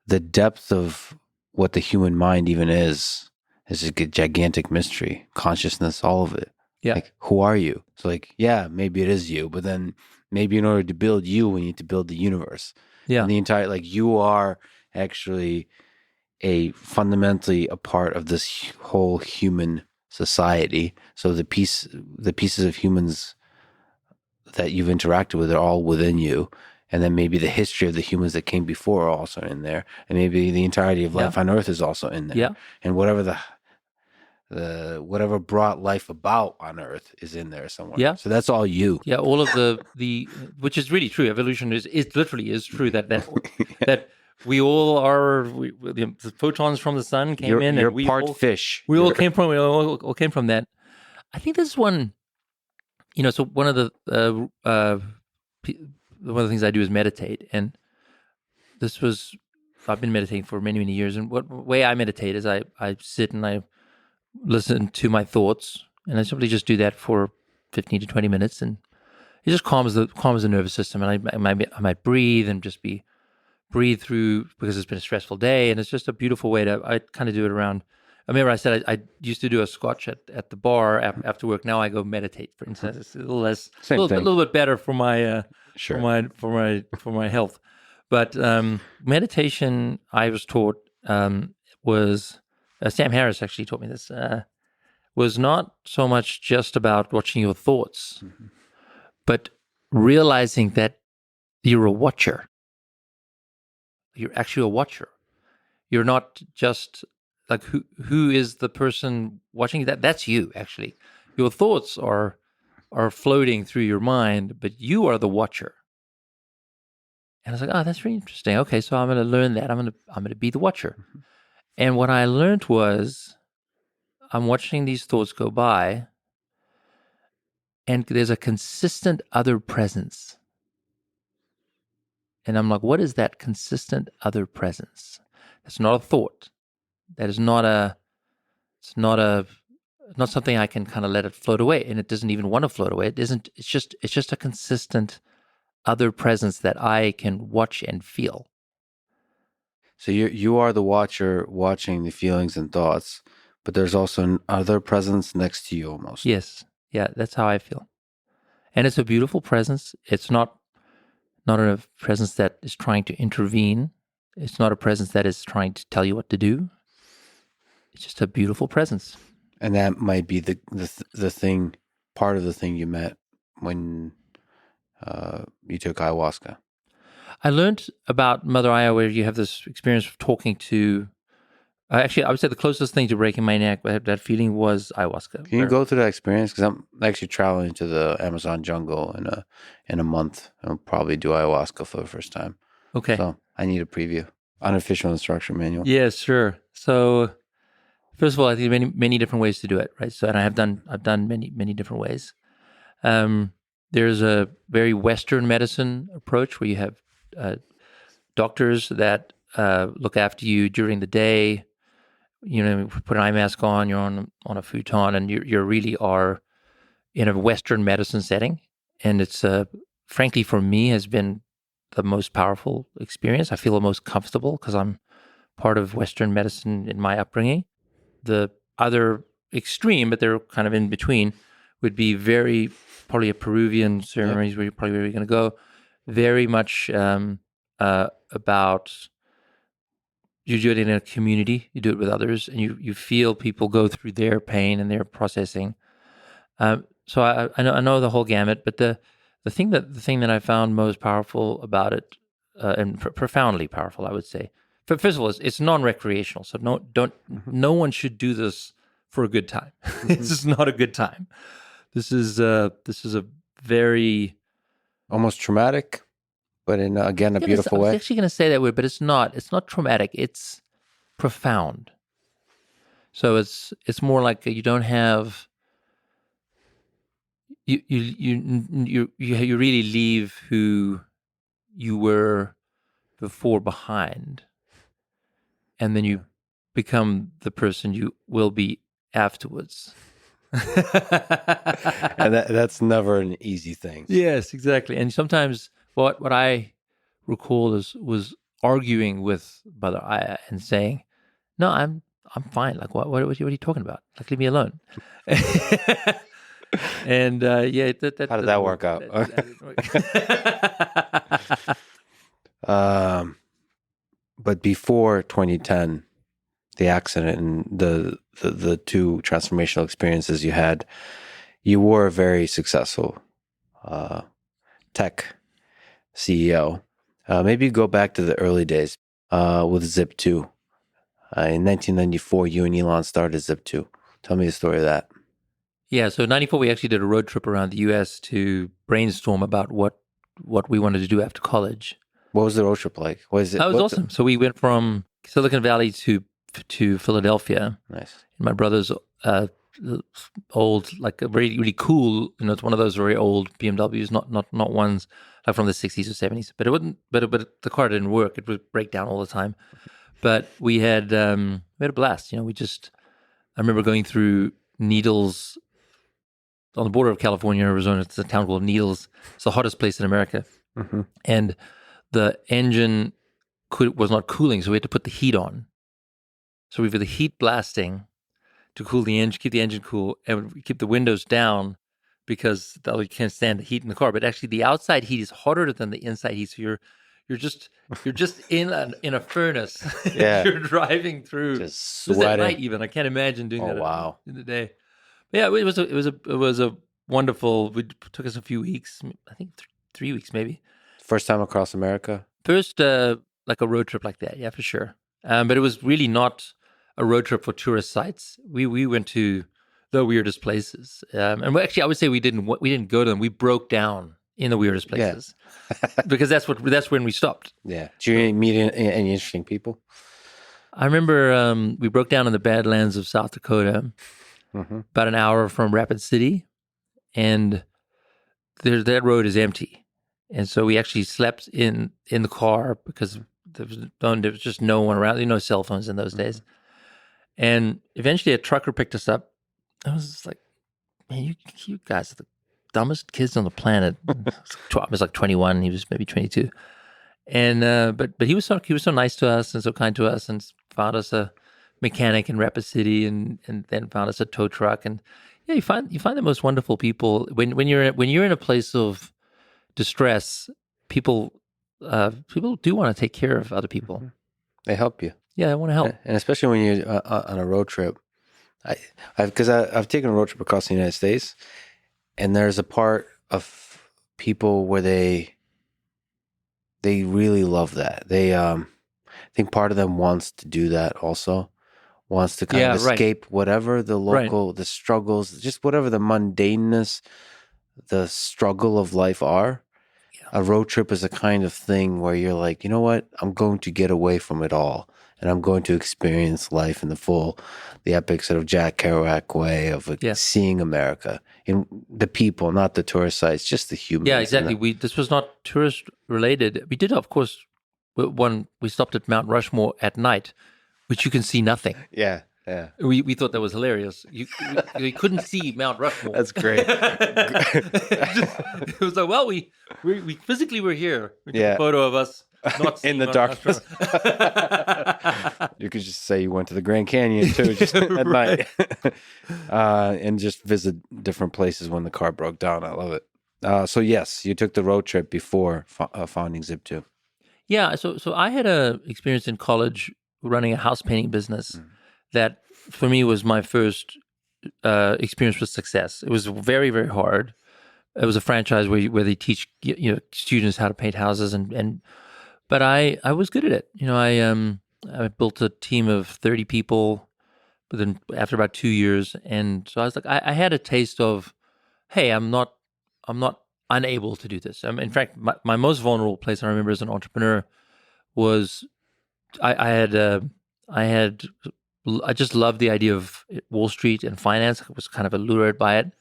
the depth of what the human mind even is a gigantic mystery. Consciousness, all of it. Yeah. Like, who are you? So, like, yeah, maybe it is you, but then maybe in order to build you, we need to build the universe. Yeah. And the entire, like, you are actually fundamentally a part of this whole human society. So the pieces of humans that you've interacted with are all within you. And then maybe the history of the humans that came before are also in there. And maybe the entirety of life on Earth is also in there. Yeah. And whatever whatever brought life about on Earth is in there somewhere. Yeah. So that's all you. Yeah. All of the which is really true. Evolution is literally true that that we all are. The photons from the sun came in, you're and we part fish. We all came from that. I think this is one. So one of the things I do is meditate, and I've been meditating for many, many years. And what way I meditate is I sit and I listen to my thoughts, and I simply just do that for 15 to 20 minutes, and it just calms the nervous system. And I might breathe and just breathe through, because it's been a stressful day, and it's just a beautiful way I kind of do it around. I remember I said I used to do a scotch at the bar after work. Now I go meditate, for instance. It's a little less, a little bit better for my sure. for my health. But meditation, I was taught, was Sam Harris actually taught me this. Was not so much just about watching your thoughts, mm-hmm. but realizing that you're a watcher. You're actually a watcher. You're not just like who is the person watching that? That's you, actually. Your thoughts are floating through your mind, but you are the watcher. And I was like, oh, that's really interesting. Okay, so I'm going to learn that. I'm going to be the watcher. Mm-hmm. And what I learned was, I'm watching these thoughts go by, and there's a consistent other presence. And I'm like, what is that consistent other presence? It's not a thought. That is not something I can kind of let it float away, and it doesn't even want to float away. It isn't. It's just a consistent other presence that I can watch and feel. So you are the watcher, watching the feelings and thoughts, but there's also an other presence next to you almost. Yes, yeah, that's how I feel, and it's a beautiful presence. It's not a presence that is trying to intervene. It's not a presence that is trying to tell you what to do. it's just a beautiful presence. And that might be the thing, part of the thing you met when you took ayahuasca. I learned about Mother Aya where you have this experience of talking to. Actually, I would say the closest thing to breaking my neck, that feeling, was ayahuasca. Can you go through that experience? Because I'm actually traveling to the Amazon jungle in a month. I'll probably do ayahuasca for the first time. Okay. So I need a preview, unofficial instruction manual. Yeah, sure. So first of all, I think many different ways to do it, right? So, and I've done many different ways. There's a very Western medicine approach where you have doctors that look after you during the day. You know, put an eye mask on. You're on a futon, and you really are in a Western medicine setting. And it's frankly, for me, has been the most powerful experience. I feel the most comfortable because I'm part of Western medicine in my upbringing. The other extreme, but they're kind of in between, would be probably a Peruvian ceremonies where you're probably going to go. Very much about you do it in a community, you do it with others, and you feel people go through their pain and their processing. So I know the whole gamut, but the thing that I found most powerful about it, and profoundly powerful, I would say. First of all, it's non-recreational, so no one should do this for a good time. This is not a good time. This is a very Almost traumatic, but in again a beautiful way. I was actually going to say that word, but it's not. It's not traumatic. It's profound. So it's more like you don't have you really leave who you were before behind, and then you become the person you will be afterwards. And that's never an easy thing. Yes, exactly. And sometimes what I recall was arguing with Brother Aya and saying, "No, I'm fine. Like, what are you talking about? Like, leave me alone." And yeah, How did that work out? But before 2010, the accident and the two transformational experiences you had, you were a very successful tech CEO. Maybe go back to the early days with Zip2. In 1994, you and Elon started Zip2. Tell me the story of that. Yeah, so in 94, we actually did a road trip around the U.S. to brainstorm about what we wanted to do after college. What was the road trip like? What is it? That was awesome. So we went from Silicon Valley to Philadelphia. Nice. My brother's old, like a really, really cool, it's one of those very old BMWs, not ones like from the 60s or 70s. But it wouldn't, but the car didn't work. It would break down all the time. But we had a blast. I remember going through Needles on the border of California and Arizona. It's a town called Needles. It's the hottest place in America. Mm-hmm. And the engine was not cooling, so we had to put the heat on. So we had the heat blasting to cool the engine, keep the engine cool, and we keep the windows down because you can't stand the heat in the car. But actually, the outside heat is hotter than the inside heat. So you're just in a furnace. Yeah, you're driving through. Just sweating. At night even. I can't imagine doing that. Wow. In the day. But yeah, it was a wonderful. It took us a few weeks. I think 3 weeks maybe. First time across America? First, like a road trip like that, yeah, for sure. But it was really not a road trip for tourist sites. We went to the weirdest places, and actually, I would say we didn't go to them. We broke down in the weirdest places because that's when we stopped. Yeah. Did you meet any interesting people? I remember we broke down in the Badlands of South Dakota, about an hour from Rapid City, and that road is empty. And so we actually slept in the car because there was just no one around. No cell phones in those days. And eventually a trucker picked us up. I was just like, man, you guys are the dumbest kids on the planet. I was like 21. He was maybe 22. And but he was so nice to us and so kind to us and found us a mechanic in Rapid City and then found us a tow truck. And yeah, you find the most wonderful people when you're in a place of distress. People do want to take care of other people. They help you. Yeah, I want to help. And especially when you're on a road trip. I've taken a road trip across the United States, and there's a part of people where they really love that. I think part of them wants to do that also, wants to kind of Yeah, right, escape whatever right. the struggles, just whatever the mundaneness, the struggle of life are. Yeah, A road trip is a kind of thing where you're like, you know what? I'm going to get away from it all, and I'm going to experience life in the epic sort of Jack Kerouac way of like, yeah, seeing America in the people, not the tourist sites, just the yeah. humans. Exactly. This was not tourist related. We did, of course, one. We stopped at Mount Rushmore at night, which you can see nothing. Yeah, yeah, We thought that was hilarious. We couldn't see Mount Rushmore. that's great. It was like, well, we physically were here. We took a Yeah, photo of us not in seeing the Mount darkness. Rushmore. You could just say you went to the Grand Canyon too, just at night, and just visit different places when the car broke down. I love it. So yes, you took the road trip before founding Zip2. Yeah, so I had a experience in college running a house painting business that for me was my first experience with success. It was very, very hard. It was a franchise where they teach students how to paint houses, but I was good at it. I built a team of 30 people, but then after about 2 years, and so I was like, I had a taste of, hey, I'm not unable to do this. In fact, my most vulnerable place I remember as an entrepreneur was I had I just loved the idea of Wall Street and finance. I was kind of allured by it.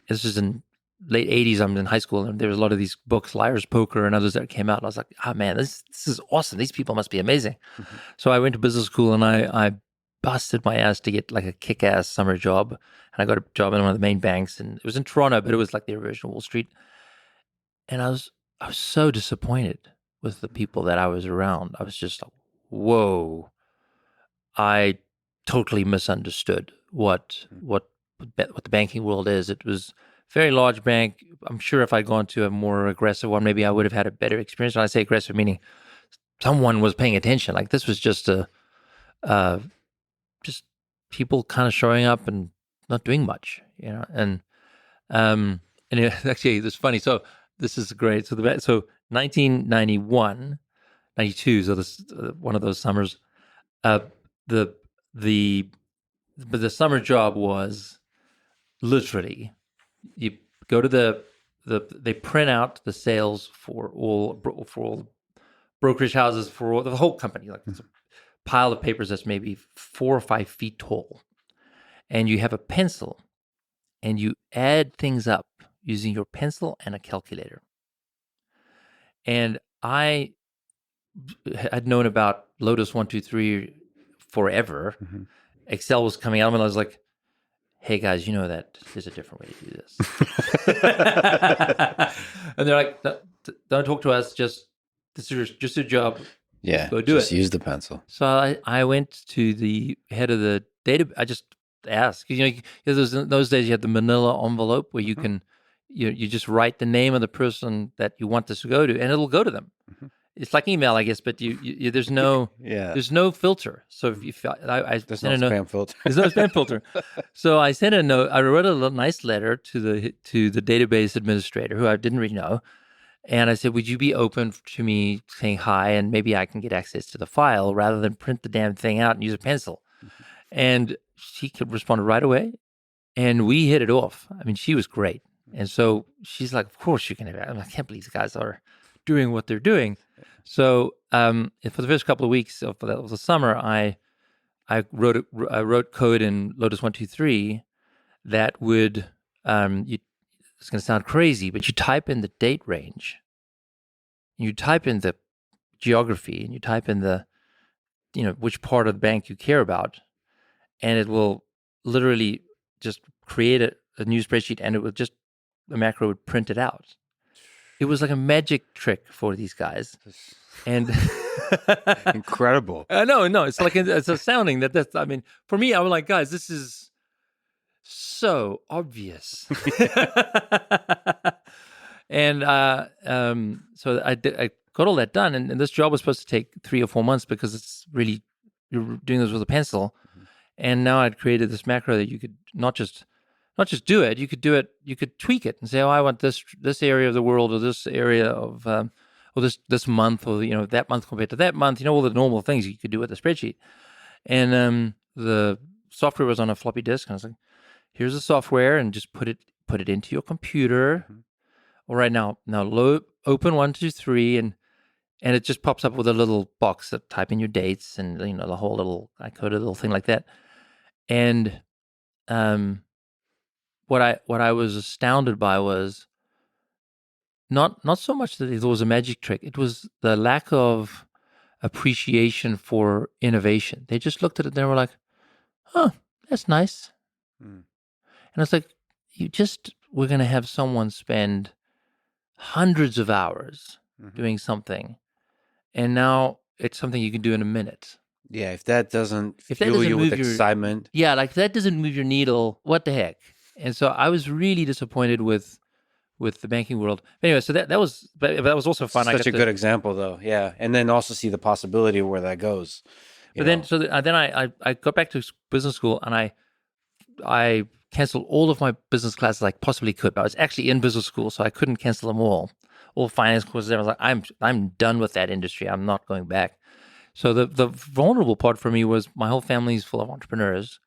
This is in late 80s. I'm in high school, and there was a lot of these books, Liar's Poker and others that came out. And I was like, oh man, this is awesome. These people must be amazing. Mhm. So I went to business school, and I busted my ass to get like a kick-ass summer job. And I got a job in one of the main banks, and it was in Toronto, but it was like the original Wall Street. And I was so disappointed with the people that I was around. I was just like, whoa, I totally misunderstood what the banking world is. It was a very large bank. I'm sure if I'd gone to a more aggressive one, maybe I would have had a better experience. When I say aggressive, meaning someone was paying attention. Like this was just just people kind of showing up and not doing much, actually, it's funny. So this is great. So 1991, 92. So this one of those summers. Uh, the the but the summer job was literally you go to they print out the sales for all brokerage houses for the whole company, like it's a pile of papers that's maybe 4 or 5 feet tall, and you have a pencil and you add things up using your pencil and a calculator. And I had known about Lotus 123 forever. Mhm. Excel was coming out, and I was like, hey guys, you know that there's a different way to do this. And they're like, don't talk to us, this is just your job. Yeah, Go do just it. use the pencil. So I went to the head of the data. I just asked, those days you had the manila envelope where you can, you just write the name of the person that you want this to go to, and it'll go to them. Mhm. It's like email, I guess, but there's no Yeah, there's no filter. So if I there's sent no a note, spam filter. there's no spam filter. So I sent a note. I wrote a nice letter to the database administrator, who I didn't really know, and I said, "Would you be open to me saying hi, and maybe I can get access to the file rather than print the damn thing out and use a pencil?" And she could respond right away, and we hit it off. I mean, she was great, and so she's like, "Of course you can have it." I can't believe these guys are doing what they're doing. So for the first couple of weeks of the summer, I wrote code in Lotus 123 that would it's going to sound crazy, but you type in the date range, you type in the geography, and you type in the which part of the bank you care about, and it will literally just create a new spreadsheet, and the macro would print it out. It was like a magic trick for these guys. And Incredible. no, it's like it's astounding that's. I mean, for me, I was like, guys, this is so obvious. And so I got all that done, and this job was supposed to take 3 or 4 months because it's really you're doing this with a pencil. Mhm. And now I'd created this macro that you could not just do it, you could tweak it and say, oh, I want this area of the world, or this area of or this month, or that month compared to that month, all the normal things you could do with a spreadsheet. And the software was on a floppy disk, and I was like, here's the software, and just put it into your computer. Mhm. All right, now open 1, 2, 3, and it just pops up with a little box that type in your dates, and the whole little, I coded a little thing like that. And what I was astounded by was not so much that it was a magic trick. It was the lack of appreciation for innovation. They just looked at it and they were like, "Oh, that's nice." Mm. And it's like, we're going to have someone spend hundreds of hours Mhm. doing something, and now it's something you can do in a minute. Yeah, if that doesn't If that fuel doesn't you with move your excitement, like if that doesn't move your needle, what the heck? And so I was really disappointed with the banking world. Anyway, so that was, but that was also fun. such a good example, though. Yeah, and then also see the possibility of where that goes. But then, then I got back to business school, and I canceled all of my business classes I possibly could. But I was actually in business school, so I couldn't cancel them all finance courses. I was like, I'm done with that industry. I'm not going back. So the vulnerable part for me was my whole family is full of entrepreneurs,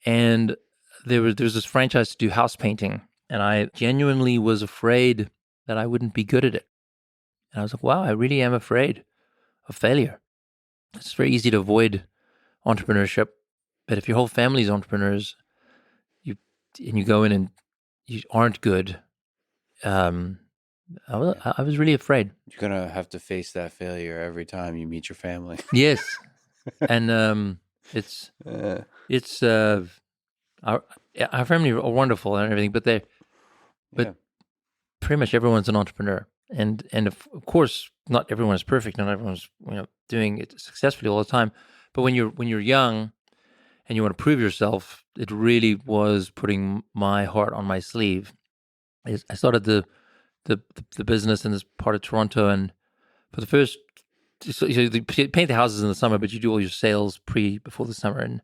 and there was this franchise to do house painting, and I genuinely was afraid that I wouldn't be good at it. And I was like, wow, I really am afraid of failure. It's very easy to avoid entrepreneurship, but if your whole family is entrepreneurs, you go in and you aren't good, I was really afraid. you're gonna have to face that failure every time you meet your family. Yes, and it's Uh, it's our family are wonderful and everything, but yeah. pretty much everyone's an entrepreneur, and of course not everyone is perfect, not everyone's doing it successfully all the time. But when you're young and you want to prove yourself, it really was putting my heart on my sleeve. I started the business in this part of Toronto, and for the first, so you paint the houses in the summer, but you do all your sales before the summer, and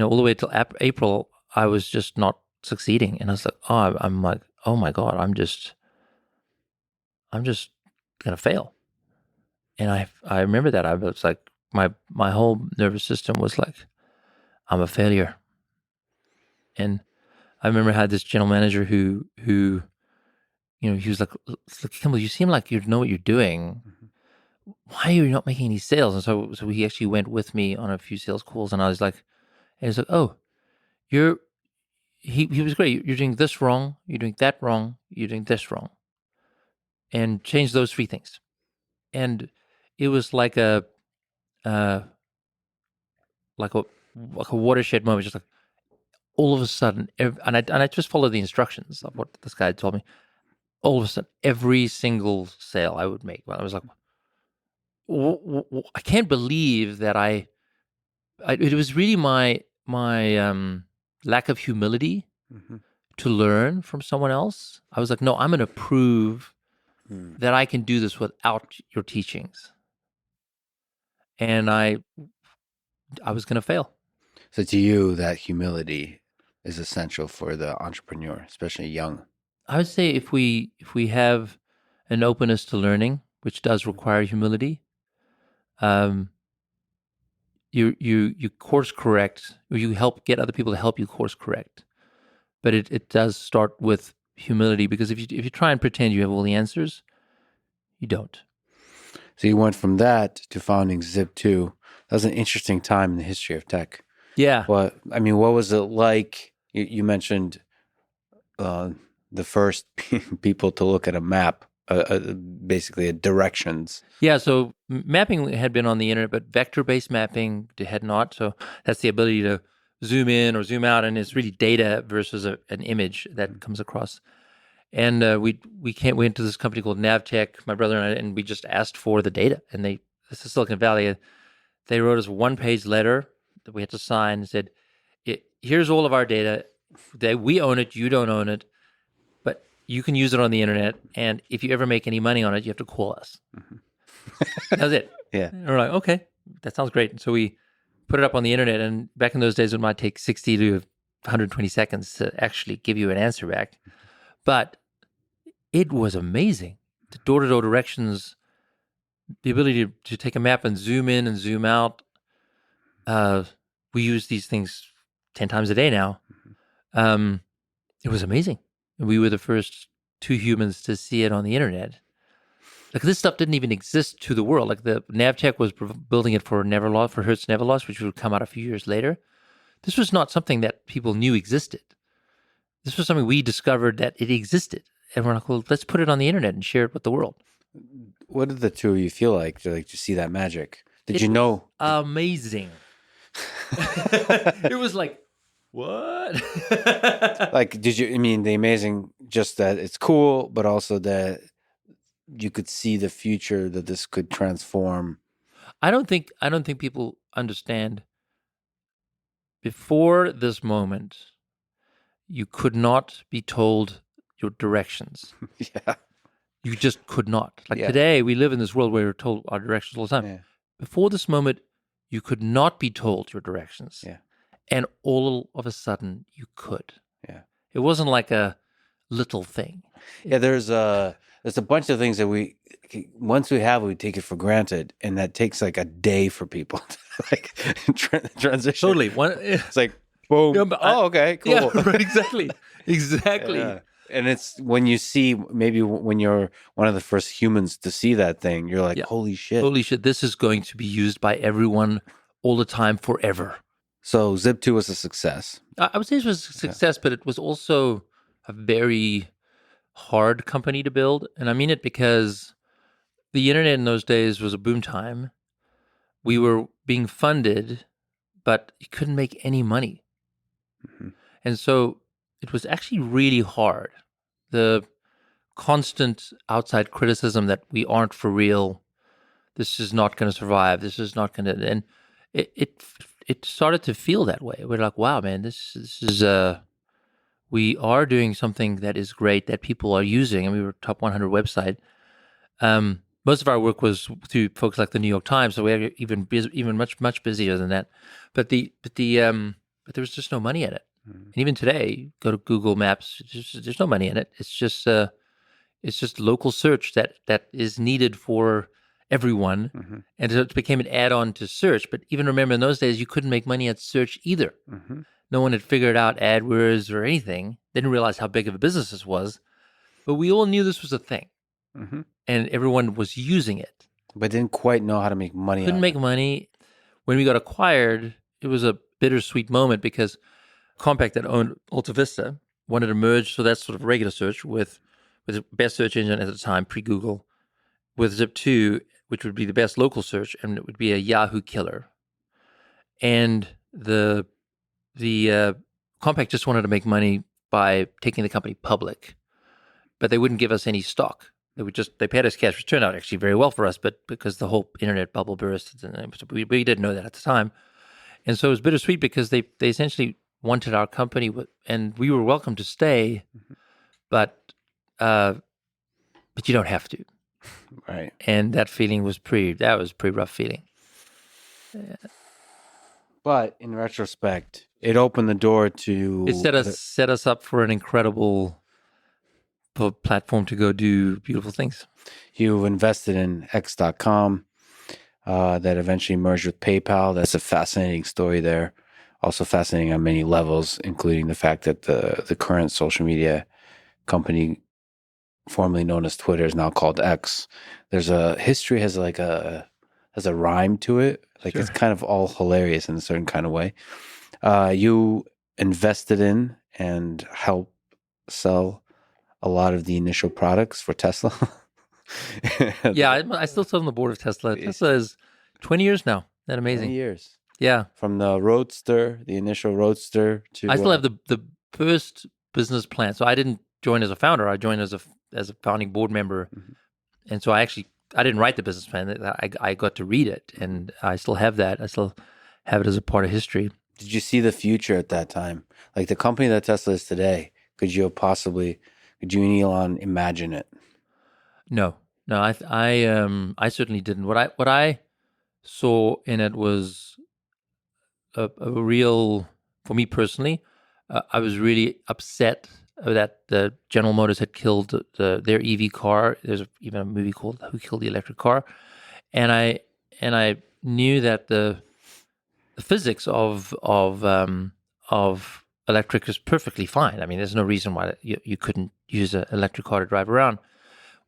all the way till April, I was just not succeeding, and I was like, I'm like, oh my god, I'm just gonna fail. And I remember that I was like, my whole nervous system was like, I'm a failure. And I remember I had this general manager who he was like, Kimbal, you seem like you know what you're doing. Mhm. Why are you not making any sales? And so he actually went with me on a few sales calls, and I was like, oh, he was great. You're doing this wrong. You're doing that wrong. You're doing this wrong. And change those 3 things. And it was like a like a watershed moment, just like all of a sudden, and I just followed the instructions of what this guy had told me. All of a sudden, every single sale I would make, I was like, I can't believe that it was really my lack of humility Mhm. to learn from someone else. I was like, no, I'm going to prove Mm. that I can do this without your teachings. And I was going to fail. So to you, that humility is essential for the entrepreneur, especially young. I would say if we have an openness to learning, which does require humility, you course correct, or you help get other people to help you course correct. But it does start with humility, because if you try and pretend you have all the answers, you don't. So you went from that to founding Zip2. That was an interesting time in the history of tech. Yeah. What was it like? You mentioned the first people to look at a map, basically a directions. Yeah, so mapping had been on the internet, but vector-based mapping had not. So that's the ability to zoom in or zoom out, and it's really data versus an image that comes across. And we went to this company called Navtech, my brother and I, and we just asked for the data. And this is Silicon Valley. They wrote us a 1-page letter that we had to sign and said, here's all of our data. We own it, you don't own it, but you can use it on the internet. And if you ever make any money on it, you have to call us. Mm-hmm. That was it. Yeah. And we're like, okay. that sounds great. And so we put it up on the internet, and back in those days, it might take 60 to 120 seconds to actually give you an answer back. But it was amazing. The door-to-door directions, the ability to take a map and zoom in and zoom out. We use these things 10 times a day now. It was amazing. We were the first two humans to see it on the internet. Like, this stuff didn't even exist to the world. Like, the Navtech was building it for Hertz Neverlost, which would come out a few years later. This was not something that people knew existed. This was something we discovered that it existed. And we're like, well, let's put it on the internet and share it with the world. What did the two of you feel like to see that magic? Did you know? Amazing. It was like, what? Like, the amazing, just that it's cool, but also that you could see the future, that this could transform. I don't think people understand. Before this moment, you could not be told your directions. Yeah. You just could not. Like, Yeah. today, we live in this world where we're told our directions all the time. Yeah. Before this moment, you could not be told your directions. Yeah. And all of a sudden, you could. Yeah. It wasn't like a little thing. Yeah, there's a bunch of things that once we take it for granted, and that takes like a day for people to like transition. Totally. It's like, boom. Yeah, okay, cool. Yeah, right, exactly. Exactly. Yeah. And it's when you see, maybe when you're one of the first humans to see that thing, you're like, holy shit. Holy shit, this is going to be used by everyone all the time forever. So Zip2 was a success. I would say it was a success, but it was also a very hard company to build. And I mean it because the internet in those days was a boom time. We were being funded, but you couldn't make any money. Mm-hmm. And so it was actually really hard. The constant outside criticism that we aren't for real, this is not going to survive, this is not going to, and it started to feel that way. We're like, wow, man, this is we are doing something that is great that people are using, and we were top 100 website. Most of our work was through folks like the New York Times, so we are even much busier than that. But there was just no money in it. And even today, go to Google Maps, there's no money in it. It's just local search that is needed for everyone. Mm-hmm. And it became an add-on to search. But even remember, in those days, you couldn't make money at search either. Mm-hmm. No one had figured out AdWords or anything. They didn't realize how big of a business this was. But we all knew this was a thing. Mm-hmm. And everyone was using it. But didn't quite know how to make money. Couldn't make money. When we got acquired, it was a bittersweet moment because Compaq, that owned AltaVista, wanted to merge, so that's sort of regular search with the best search engine at the time, pre-Google, with Zip2, which would be the best local search, and it would be a Yahoo killer. And the Compaq just wanted to make money by taking the company public, but they wouldn't give us any stock. They paid us cash, which turned out actually very well for us, but because the whole internet bubble burst, and we didn't know that at the time. And so it was bittersweet because they essentially wanted our company, and we were welcome to stay, but you don't have to. Right. And that feeling was pretty rough feeling. Yeah. But in retrospect, it opened the door to... It set us up for an incredible platform to go do beautiful things. You invested in X.com that eventually merged with PayPal. That's a fascinating story there. Also fascinating on many levels, including the fact that the current social media company, formerly known as Twitter, is now called X. There's a history, has a rhyme to it. Like, Sure. It's kind of all hilarious in a certain kind of way. You invested in and helped sell a lot of the initial products for Tesla. Yeah, I still sit on the board of Tesla. Tesla is 20 years now. Isn't that amazing? 20 years. Yeah. From the Roadster, the initial Roadster to... I still have the first business plan. So I didn't join as a founder. I joined as a founding board member. Mm-hmm. And so I didn't write the business plan. I got to read it, and I still have that. I still have it as a part of history. Did you see the future at that time? Like the company that Tesla is today, could you and Elon imagine it? No, I certainly didn't. What I saw in it was a real, for me personally, I was really upset that the General Motors had killed their EV car. There's even a movie called "Who Killed the Electric Car," and I knew that the physics of electric is perfectly fine. I mean, there's no reason why you couldn't use an electric car to drive around.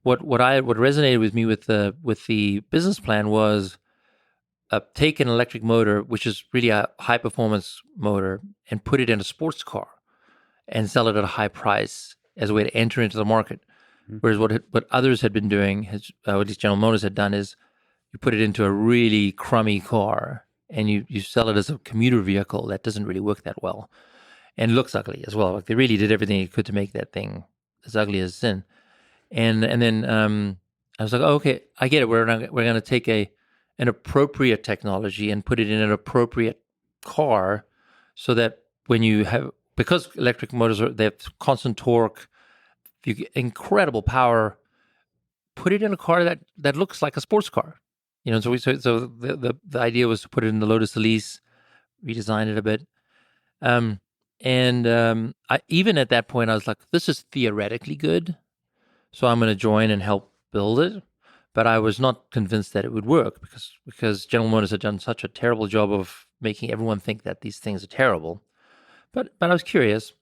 What resonated with me with the business plan was take an electric motor, which is really a high performance motor, and put it in a sports car and sell it at a high price as a way to enter into the market. Mhm. Whereas what others had been doing, what at least General Motors had done, is you put it into a really crummy car and you sell it as a commuter vehicle that doesn't really work that well and looks ugly as well. Like they really did everything they could to make that thing as ugly as sin. And then I was like, oh, okay, I get it. We're going to take an appropriate technology and put it in an appropriate car, so that when you have, because electric motors they have constant torque, you get incredible power. Put it in a car that looks like a sports car. So the idea was to put it in the Lotus Elise, redesign it a bit. I even at that point I was like, this is theoretically good, so I'm going to join and help build it. But I was not convinced that it would work because General Motors had done such a terrible job of making everyone think that these things are terrible. But I was curious,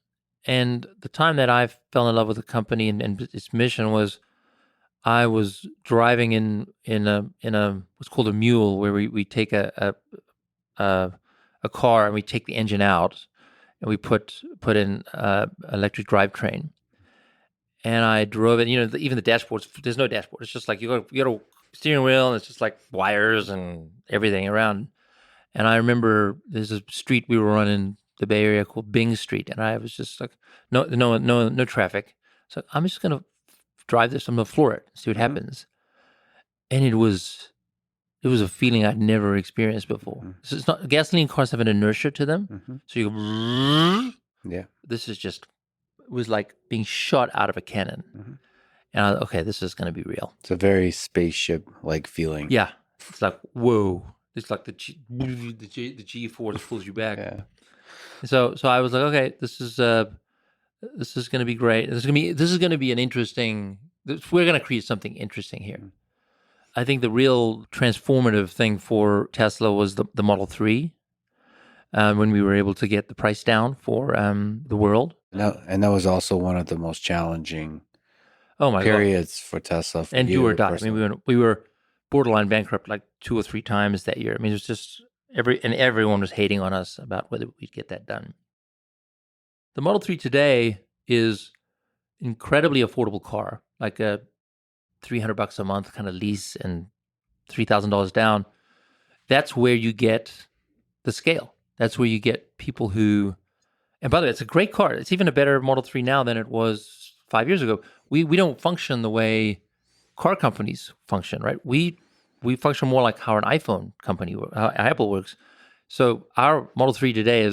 and the time that I fell in love with the company and its mission was, I was driving in a what's called a mule, where we take a car and we take the engine out and we put in electric drivetrain. And I drove it. Even the dashboards, there's no dashboard. It's just like you got a steering wheel, and it's just like wires and everything around. And I remember there's a street we were on in the Bay Area called Bing Street, and I was just like, no traffic. So I'm just gonna drive this. I'm gonna floor it, see what happens. And it was a feeling I'd never experienced before. So it's not, gasoline cars have an inertia to them. So you go, Yeah. this is just, it was like being shot out of a cannon. And I, okay, this is going to be real. It's a very spaceship-like feeling. Yeah, it's like, whoa. It's like the G force pulls you back. Yeah. So I was like, okay, this is going to be great. This is going to be an interesting. We're going to create something interesting here. I think the real transformative thing for Tesla was the Model 3, when we were able to get the price down for the world. And that was also one of the most challenging God. periods for Tesla. For and you do or die. personally. I mean, we were borderline bankrupt like 2 or 3 times that year. I mean, it was just everyone was hating on us about whether we'd get that done. The Model 3 today is incredibly affordable car, like a $300 a month kind of lease and $3,000 down. That's where you get the scale. That's where you get people who, and by the way, it's a great car. It's even a better Model 3 now than it was 5 years ago. We don't function the way car companies function, right? We function more like how an iPhone company, how Apple works. So our Model 3 today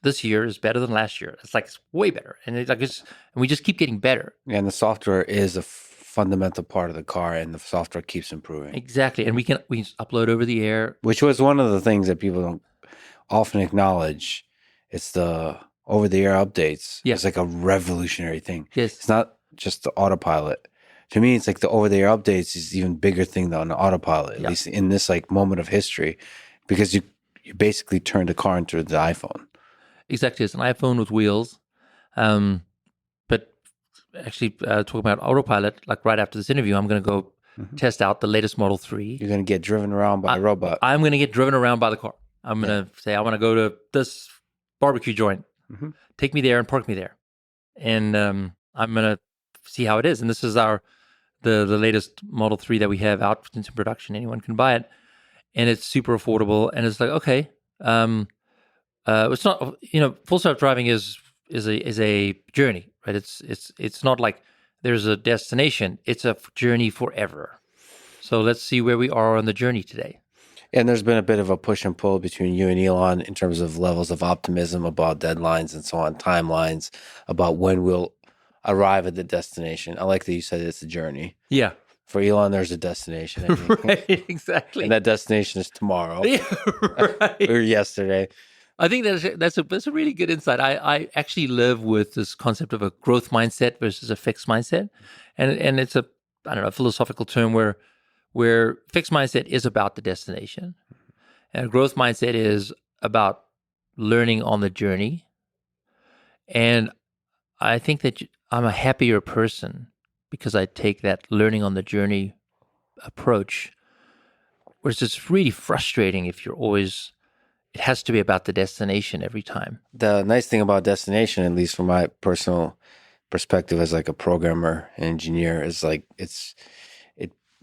this year is better than last year. It's way better, and and we just keep getting better. Yeah, and the software is a fundamental part of the car, and the software keeps improving. Exactly, and we can upload over the air, which was one of the things that people don't often acknowledge. It's the over-the-air updates. Yeah. It's like a revolutionary thing. Yes. It's not just the autopilot. To me, it's like the over-the-air updates is even bigger thing than the autopilot, at least in this like moment of history, because you basically turn the car into the iPhone. Exactly, it's an iPhone with wheels. But actually, talking about autopilot, like right after this interview, I'm going to go test out the latest Model 3. You're going to get driven around by a robot. I'm going to get driven around by the car. I'm going to say, I want to go to this barbecue joint. Take me there and park me there. And I'm going to see how it is. And this is the latest Model 3 that we have out into production. Anyone can buy it. And it's super affordable. And it's like, okay, it's not, full self-driving is a journey, right? It's not like there's a destination. It's a journey forever. So let's see where we are on the journey today. And there's been a bit of a push and pull between you and Elon in terms of levels of optimism about deadlines and so on, timelines, about when we'll arrive at the destination. I like that you said it's a journey. Yeah. For Elon, there's a destination, I think. Right, exactly. And that destination is tomorrow Yeah, right. or yesterday. I think that's a really good insight. I actually live with this concept of a growth mindset versus a fixed mindset, and it's a, I don't know, a philosophical term where fixed mindset is about the destination, and a growth mindset is about learning on the journey. And I think that I'm a happier person because I take that learning on the journey approach, whereas it's really frustrating if you're always, it has to be about the destination every time. The nice thing about destination, at least from my personal perspective as like a programmer and engineer, is like it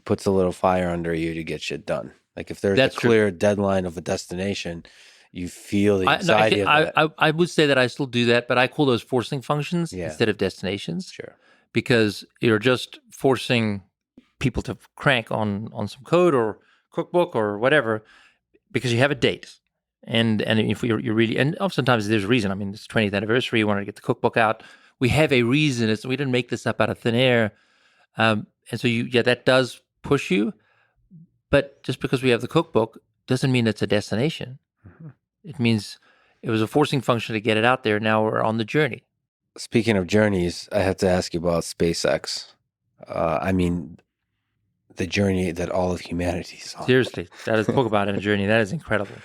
puts a little fire under you to get shit done. Like if there's That's a true. clear deadline of a destination, you feel the No, anxiety of that. I would say that I still do that, but I call those forcing functions Yeah. instead of destinations, Sure. because you're just forcing people to crank on some code or cookbook or whatever because you have a date. And if you're really, and sometimes there's a reason. I mean, it's 20th anniversary. You wanted to get the cookbook out. We have a reason. We didn't make this up out of thin air. And so that does push you. But just because we have the cookbook doesn't mean it's a destination. Mhm. It means it was a forcing function to get it out there. Now we're on the journey. Speaking of journeys, I have to ask you about SpaceX. I mean, the journey that all of humanity is on. Seriously, that is, talk about a journey. That is incredible.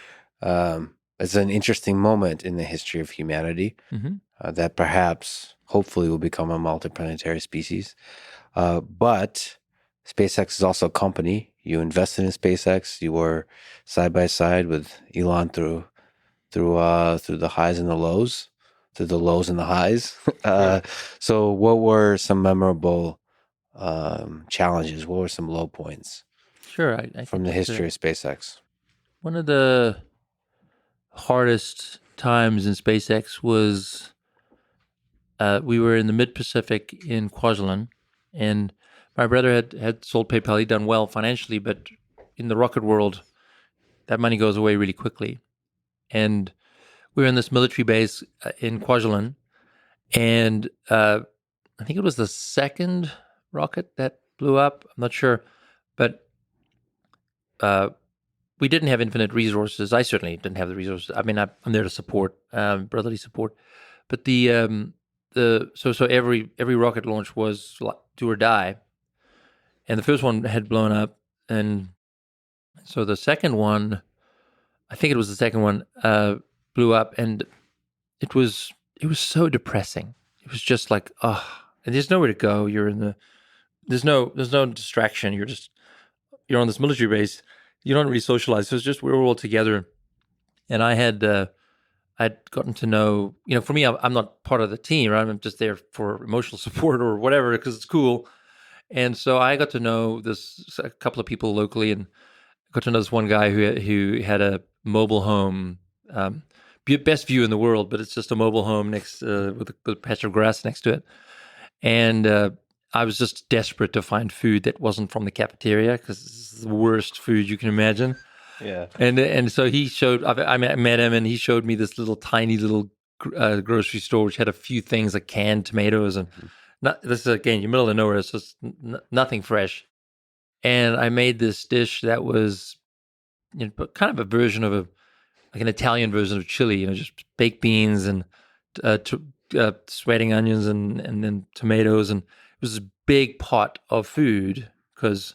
It's an interesting moment in the history of humanity Hmm. that perhaps, hopefully, will become a multiplanetary species. But SpaceX is also a company. You invested in SpaceX. You were side by side with Elon through the highs and the lows, through the lows and the highs. So, what were some memorable challenges? What were some low points Sure, I from can the answer history that. of SpaceX? One of the hardest times in SpaceX was we were in the mid Pacific in Kwajalein, and my brother had sold PayPal. He'd done well financially, but in the rocket world, that money goes away really quickly. And we were in this military base in Kwajalein, and I think it was the second rocket that blew up. I'm not sure, but uh, we didn't have infinite resources. I certainly didn't have the resources. I mean, I'm there to support, brotherly support, but so every rocket launch was like do or die, and the first one had blown up, and so the second one, I think it was the second one, blew up, and it was so depressing. It was just like, oh, and there's nowhere to go. You're in the there's no distraction. You're on this military base. You don't really socialize. So it's just we were all together, and I'd gotten to know, for me, I'm not part of the team, right? I'm just there for emotional support or whatever because it's cool. And so I got to know a couple of people locally, and got to know this one guy who had a mobile home, best view in the world, but it's just a mobile home next with a patch of grass next to it. And I was just desperate to find food that wasn't from the cafeteria because it's the worst food you can imagine. Yeah. And so he showed. I met him, and he showed me this tiny little grocery store which had a few things like canned tomatoes and this is again you're middle of nowhere. It's just nothing fresh. And I made this dish that was kind of a version of like an Italian version of chili. Just baked beans and sweating onions and then tomatoes, and it was this big pot of food because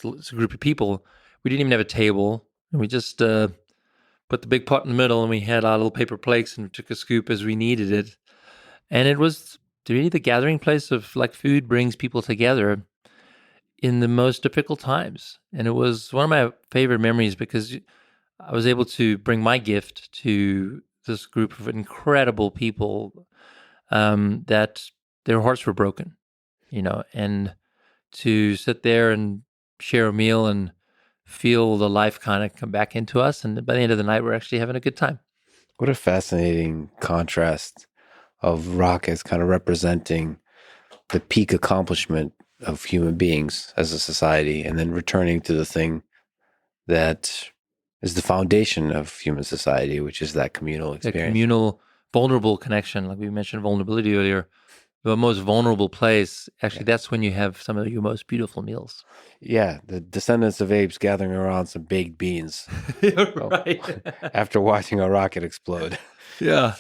it's a group of people. We didn't even have a table, and we just put the big pot in the middle, and we had our little paper plates, and we took a scoop as we needed it. And it was really the gathering place of like food brings people together in the most difficult times. And it was one of my favorite memories because I was able to bring my gift to this group of incredible people that their hearts were broken, and to sit there and share a meal and feel the life kind of come back into us. And by the end of the night, we're actually having a good time. What a fascinating contrast of rockets kind of representing the peak accomplishment of human beings as a society, and then returning to the thing that is the foundation of human society, which is that communal The experience. communal, vulnerable connection, like we mentioned vulnerability earlier. the most vulnerable place, actually, Yeah. that's when you have some of your most beautiful meals. Yeah, the descendants of apes gathering around some baked beans. Oh, Right. after watching a rocket explode. Yeah.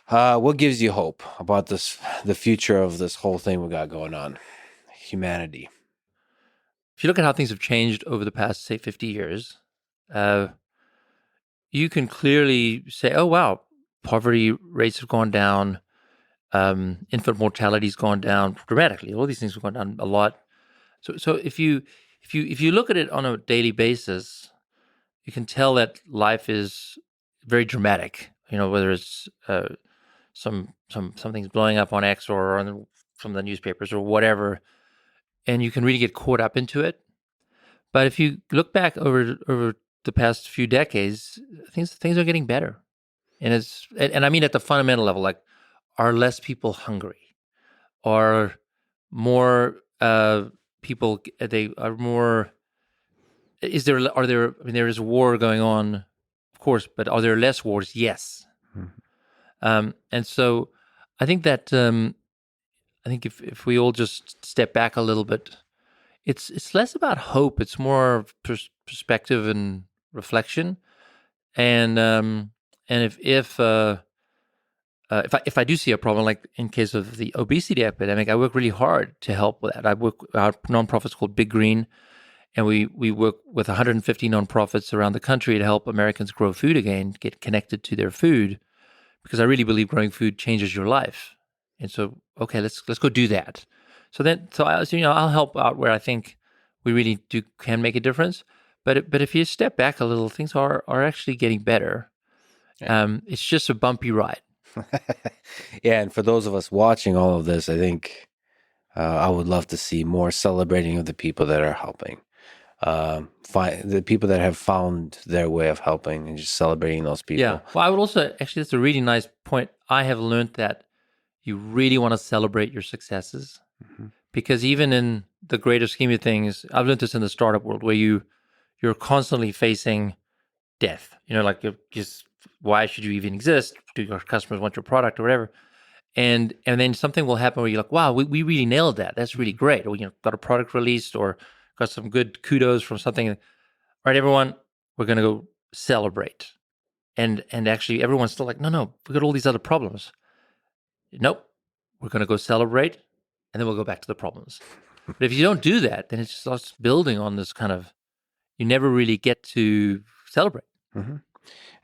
What gives you hope about the future of this whole thing we got going on? Humanity. If you look at how things have changed over the past, say, 50 years, uh, you can clearly say, oh, wow, poverty rates have gone down. Infant mortality's gone down dramatically. All these things have gone down a lot. So if you look at it on a daily basis, you can tell that life is very dramatic. Whether it's something's blowing up on X or on from the newspapers or whatever, and you can really get caught up into it. But if you look back over the past few decades, things are getting better, and I mean at the fundamental level, like, are less people hungry? Are more people? They are more. Is there? Are there? I mean, there is a war going on, of course, but are there less wars? Yes. Mhm. And so, I think that I think if we all just step back a little bit, it's less about hope. It's more perspective and reflection. And if I do see a problem, like in case of the obesity epidemic, I work really hard to help with that. I work our nonprofit's called Big Green, and we work with 150 nonprofits around the country to help Americans grow food again, get connected to their food, because I really believe growing food changes your life. And so, okay, let's go do that. I'll help out where I think we really can make a difference. But if you step back a little, things are actually getting better. Yeah. It's just a bumpy ride. Yeah, and for those of us watching all of this, I think I would love to see more celebrating of the people that are helping. Find the people that have found their way of helping and just celebrating those people. Yeah. Well, I would also actually, that's a really nice point. I have learned that you really want to celebrate your successes, Mm-hmm. because even in the greater scheme of things, I've learned this in the startup world where you're constantly facing death. Like, you're just, why should you even exist? Do your customers want your product or whatever? And then something will happen where you're like, wow, we really nailed that. That's really great. Or got a product released or got some good kudos from something. All right, everyone, we're gonna go celebrate. And actually everyone's still like, no, we got all these other problems. Nope, we're gonna go celebrate, and then we'll go back to the problems. But if you don't do that, then it just starts building on this kind of, you never really get to celebrate. Mm-hmm.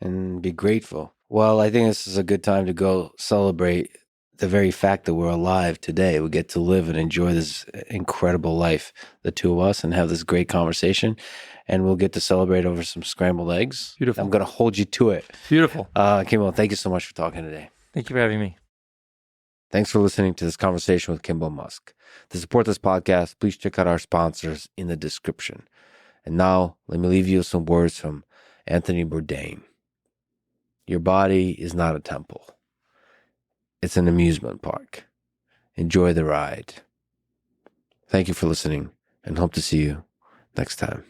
And be grateful. Well, I think this is a good time to go celebrate the very fact that we're alive today. We get to live and enjoy this incredible life, the two of us, and have this great conversation. And we'll get to celebrate over some scrambled eggs. Beautiful. I'm going to hold you to it. Beautiful. Kimbal, thank you so much for talking today. Thank you for having me. Thanks for listening to this conversation with Kimbal Musk. To support this podcast, please check out our sponsors in the description. And now, let me leave you with some words from Anthony Bourdain. Your body is not a temple. It's an amusement park. Enjoy the ride. Thank you for listening, and hope to see you next time.